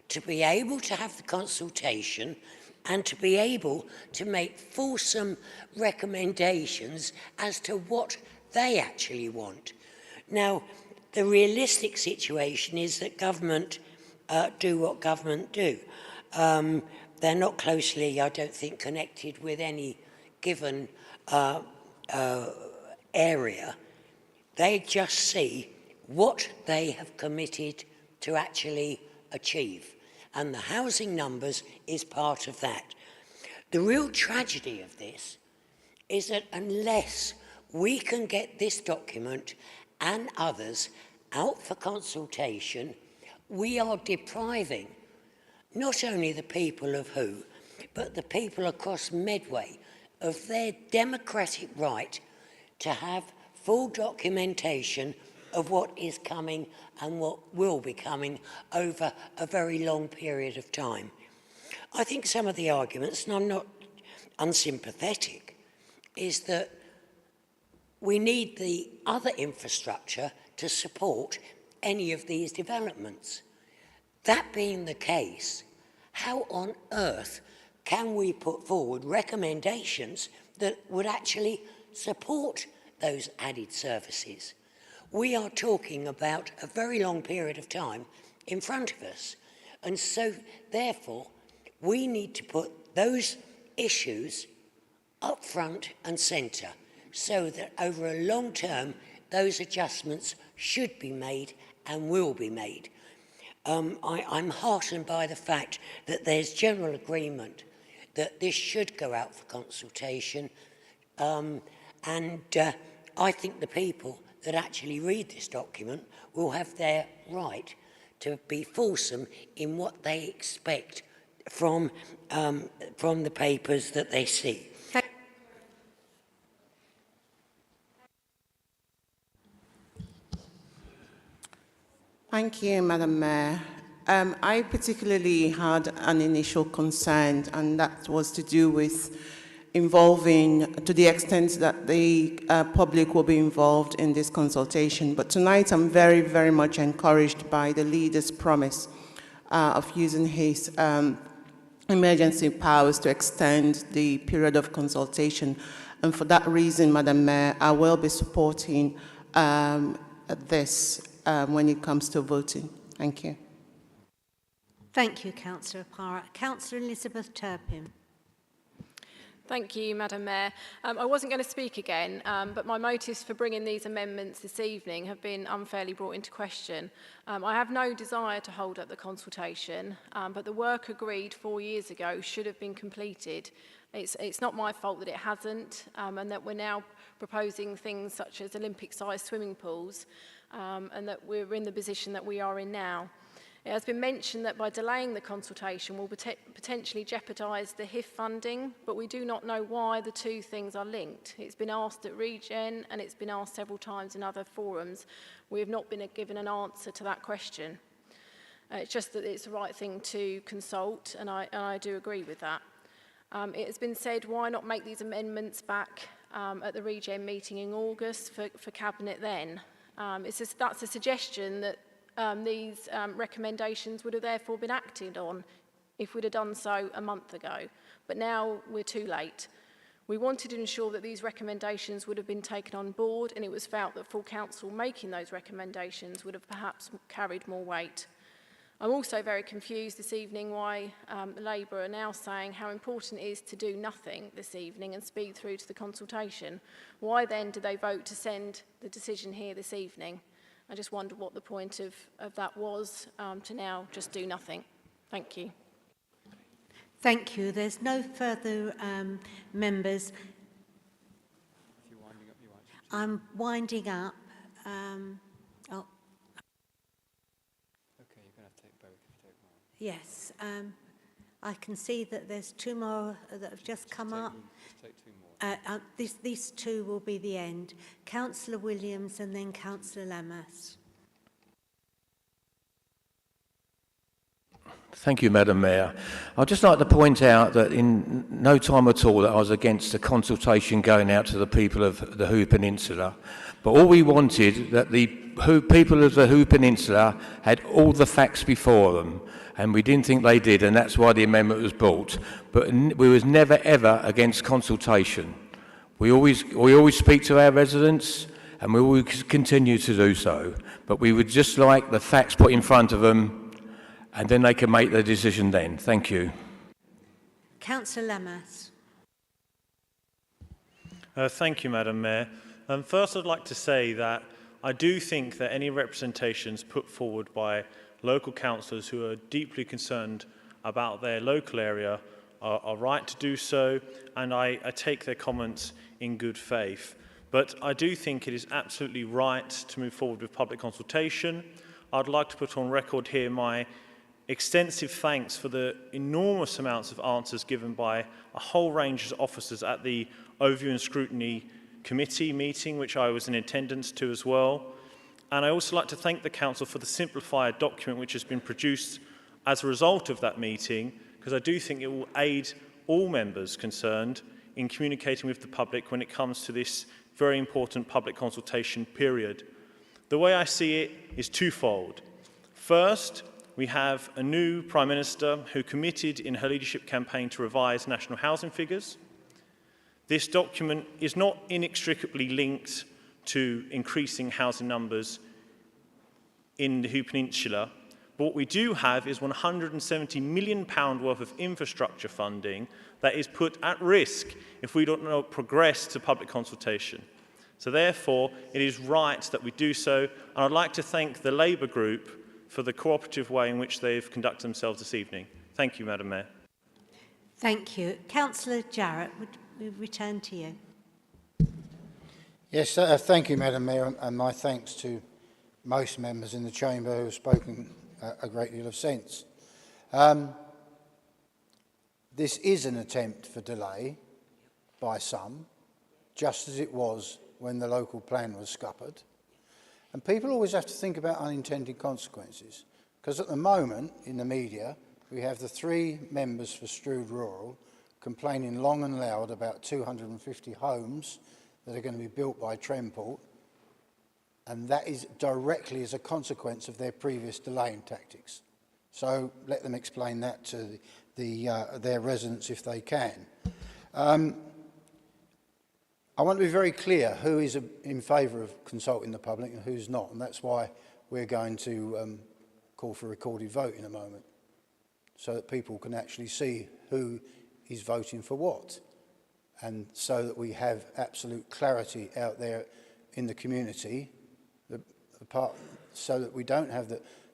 to be able to have the consultation, and to be able to make fulsome recommendations as to what they actually want. Now, the realistic situation is that government do what government do. They're not closely, I don't think, connected with any given area. They just see what they have committed to actually achieve. And the housing numbers is part of that. The real tragedy of this is that unless we can get this document and others out for consultation, we are depriving not only the people of Who, but the people across Medway of their democratic right to have full documentation of what is coming and what will be coming over a very long period of time. I think some of the arguments, and I'm not unsympathetic, is that we need the other infrastructure to support any of these developments. That being the case, how on earth can we put forward recommendations that would actually support those added services? We are talking about a very long period of time in front of us. And so, therefore, we need to put those issues up front and centre so that over a long term, those adjustments should be made and will be made. I'm heartened by the fact that there's general agreement that this should go out for consultation, and I think the people that actually read this document will have their right to be fulsome in what they expect from the papers that they see. Thank you, Madam Mayor. I particularly had an initial concern, and that was to do with involving, to the extent that the public will be involved in this consultation. But tonight I'm very, very much encouraged by the leader's promise of using his emergency powers to extend the period of consultation. And for that reason, Madam Mayor, I will be supporting this when it comes to voting. Thank you. Thank you, Councillor Parra. Councillor Elizabeth Turpin. Thank you, Madam Mayor. I wasn't going to speak again, but my motives for bringing these amendments this evening have been unfairly brought into question. I have no desire to hold up the consultation, but the work agreed 4 years ago should have been completed. It's not my fault that it hasn't, and that we're now proposing things such as Olympic-sized swimming pools, and that we're in the position that we are in now. It has been mentioned that by delaying the consultation will potentially jeopardise the HIF funding, but we do not know why the two things are linked. It's been asked at Regen and it's been asked several times in other forums. We have not been given an answer to that question. It's just that it's the right thing to consult, and I do agree with that. It has been said, why not make these amendments back at the Regen meeting in August for Cabinet then? That's a suggestion that these recommendations would have therefore been acted on if we'd have done so a month ago. But now we're too late. We wanted to ensure that these recommendations would have been taken on board, and it was felt that full council making those recommendations would have perhaps carried more weight. I'm also very confused this evening why Labour are now saying how important it is to do nothing this evening and speed through to the consultation. Why then do they vote to send the decision here this evening? I just wonder what the point of that was, to now just do nothing. Thank you. Thank you. There's no further members. I'm winding up. Okay, you're going to have to take both if you take one. Yes. I can see that there's two more that have just come up. Just take two more. These two will be the end. Councillor Williams and then Councillor Lammas. Thank you, Madam Mayor. I'd just like to point out that in no time at all that I was against the consultation going out to the people of the Hoo Peninsula. But all we wanted, that the people of the Hoo Peninsula had all the facts before them, and we didn't think they did, and that's why the amendment was brought. But we was never, ever against consultation. We always speak to our residents, and we will continue to do so. But we would just like the facts put in front of them, and then they can make their decision then. Thank you. Councillor Lammas. Thank you, Madam Mayor. First, I'd like to say that I do think that any representations put forward by local councillors who are deeply concerned about their local area are right to do so, and I take their comments in good faith. But I do think it is absolutely right to move forward with public consultation. I'd like to put on record here my extensive thanks for the enormous amounts of answers given by a whole range of officers at the Overview and Scrutiny Committee meeting, which I was in attendance to as well. And I also like to thank the Council for the simplified document which has been produced as a result of that meeting, because I do think it will aid all members concerned in communicating with the public when it comes to this very important public consultation period. The way I see it is twofold. First, we have a new Prime Minister who committed in her leadership campaign to revise national housing figures. This document is not inextricably linked to increasing housing numbers in the Hoo Peninsula. But what we do have is £170 million worth of infrastructure funding that is put at risk if we don't progress to public consultation. So therefore, it is right that we do so. And I'd like to thank the Labour group for the cooperative way in which they've conducted themselves this evening. Thank you, Madam Mayor. Thank you. Councillor Jarrett, would we return to you? Yes, thank you, Madam Mayor, and my thanks to most members in the chamber who have spoken a great deal of sense. This is an attempt for delay by some, just as it was when the local plan was scuppered. And people always have to think about unintended consequences, because at the moment in the media we have the 3 members for Strood Rural complaining long and loud about 250 homes that are going to be built by Tremport, and that is directly as a consequence of their previous delaying tactics. So let them explain that to their residents if they can. I want to be very clear who is in favour of consulting the public and who's not, and that's why we're going to call for a recorded vote in a moment, so that people can actually see who is voting for what, and so that we have absolute clarity out there in the community, so that we don't have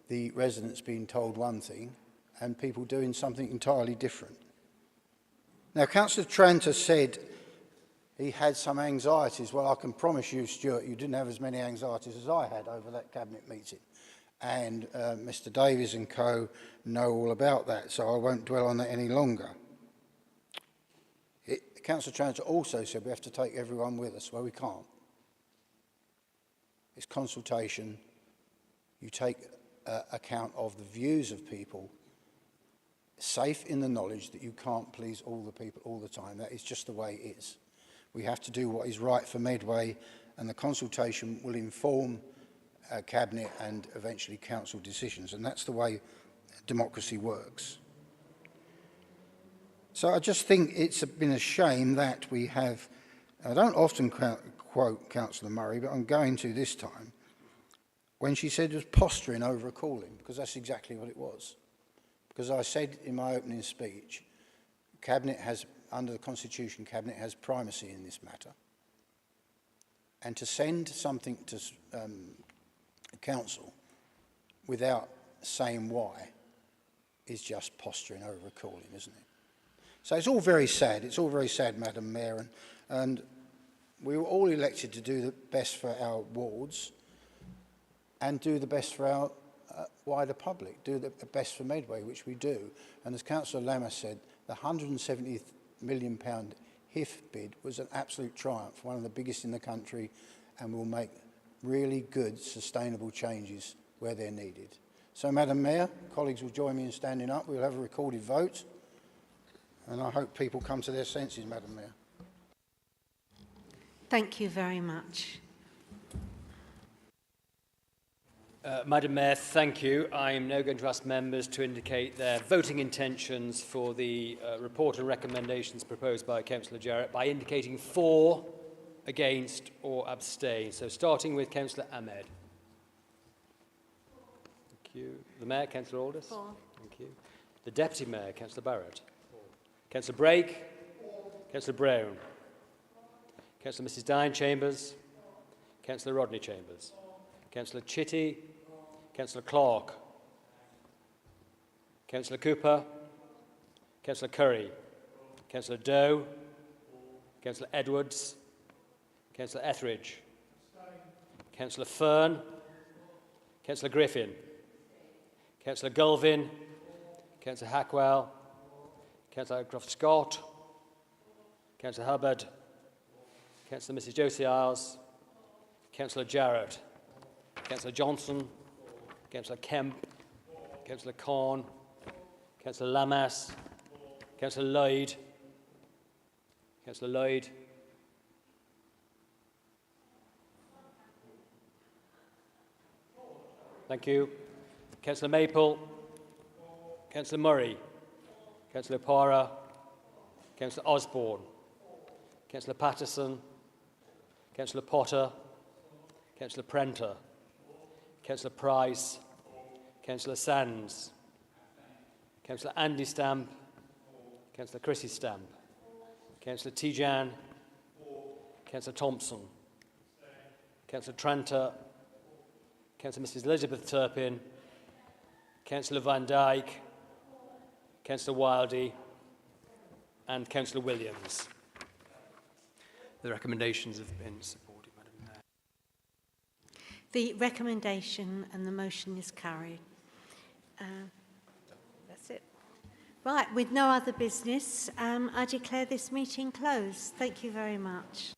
the residents being told one thing and people doing something entirely different. Now, Councillor Tranter said he had some anxieties. Well, I can promise you, Stuart, you didn't have as many anxieties as I had over that cabinet meeting. And Mr Davies and co know all about that, so I won't dwell on that any longer. Councillor Tranter also said we have to take everyone with us. Well, we can't. It's consultation. You take account of the views of people, safe in the knowledge that you can't please all the people all the time. That is just the way it is. We have to do what is right for Medway, and the consultation will inform Cabinet and eventually Council decisions, and that's the way democracy works. So I just think it's been a shame that we have, I don't often quote Councillor Murray, but I'm going to this time, when she said it was posturing over a calling, because that's exactly what it was. Because I said in my opening speech, Cabinet has, under the Constitution, Cabinet has primacy in this matter. And to send something to Council without saying why is just posturing over a calling, isn't it? So it's all very sad. It's all very sad, Madam Mayor. And we were all elected to do the best for our wards and do the best for our wider public, do the best for Medway, which we do. And as Councillor Lammer said, the £170 million HIF bid was an absolute triumph, one of the biggest in the country, and will make really good, sustainable changes where they're needed. So, Madam Mayor, colleagues will join me in standing up. We'll have a recorded vote, and I hope people come to their senses, Madam Mayor. Thank you very much. Madam Mayor, thank you. I am now going to ask members to indicate their voting intentions for the report and recommendations proposed by Councillor Jarrett by indicating for, against or abstain. So starting with Councillor Ahmed. Thank you. The Mayor, Councillor Aldous. For. Thank you. The Deputy Mayor, Councillor Barrett. For. Councillor Brake. For. Councillor Brown. Councillor Mrs Dine Chambers. Councillor Rodney Chambers. Councillor Chitty. Councillor Clark. Councillor Cooper. Councillor Curry. Councillor Doe. Councillor Edwards. Councillor Etheridge. Councillor Fern. Councillor Griffin. Councillor Gulvin. Councillor Hackwell, Councillor Groff-Scott, Councillor Hubbard, Councillor Mrs Josie Isles, Councillor Jarrett, Councillor Johnson, Councillor Kemp, Councillor Corn, Councillor Lamas, Councillor Lloyd, Councillor Lloyd, thank you, Councillor Maple, Councillor Murray, Councillor Pora, Councillor Osborne, Councillor Patterson, Councillor Potter, Councillor Prenter, Councillor Price, Councillor Sands, Councillor Andy Stamp, Councillor Chrissy Stamp, Councillor Tijan, Councillor Thompson, Councillor Tranter, Councillor Mrs Elizabeth Turpin, Councillor Van Dyke, Councillor Wildey and Councillor Williams. The recommendations have been supported, Madam Mayor. The recommendation and the motion is carried. That's it. Right, with no other business, I declare this meeting closed. Thank you very much.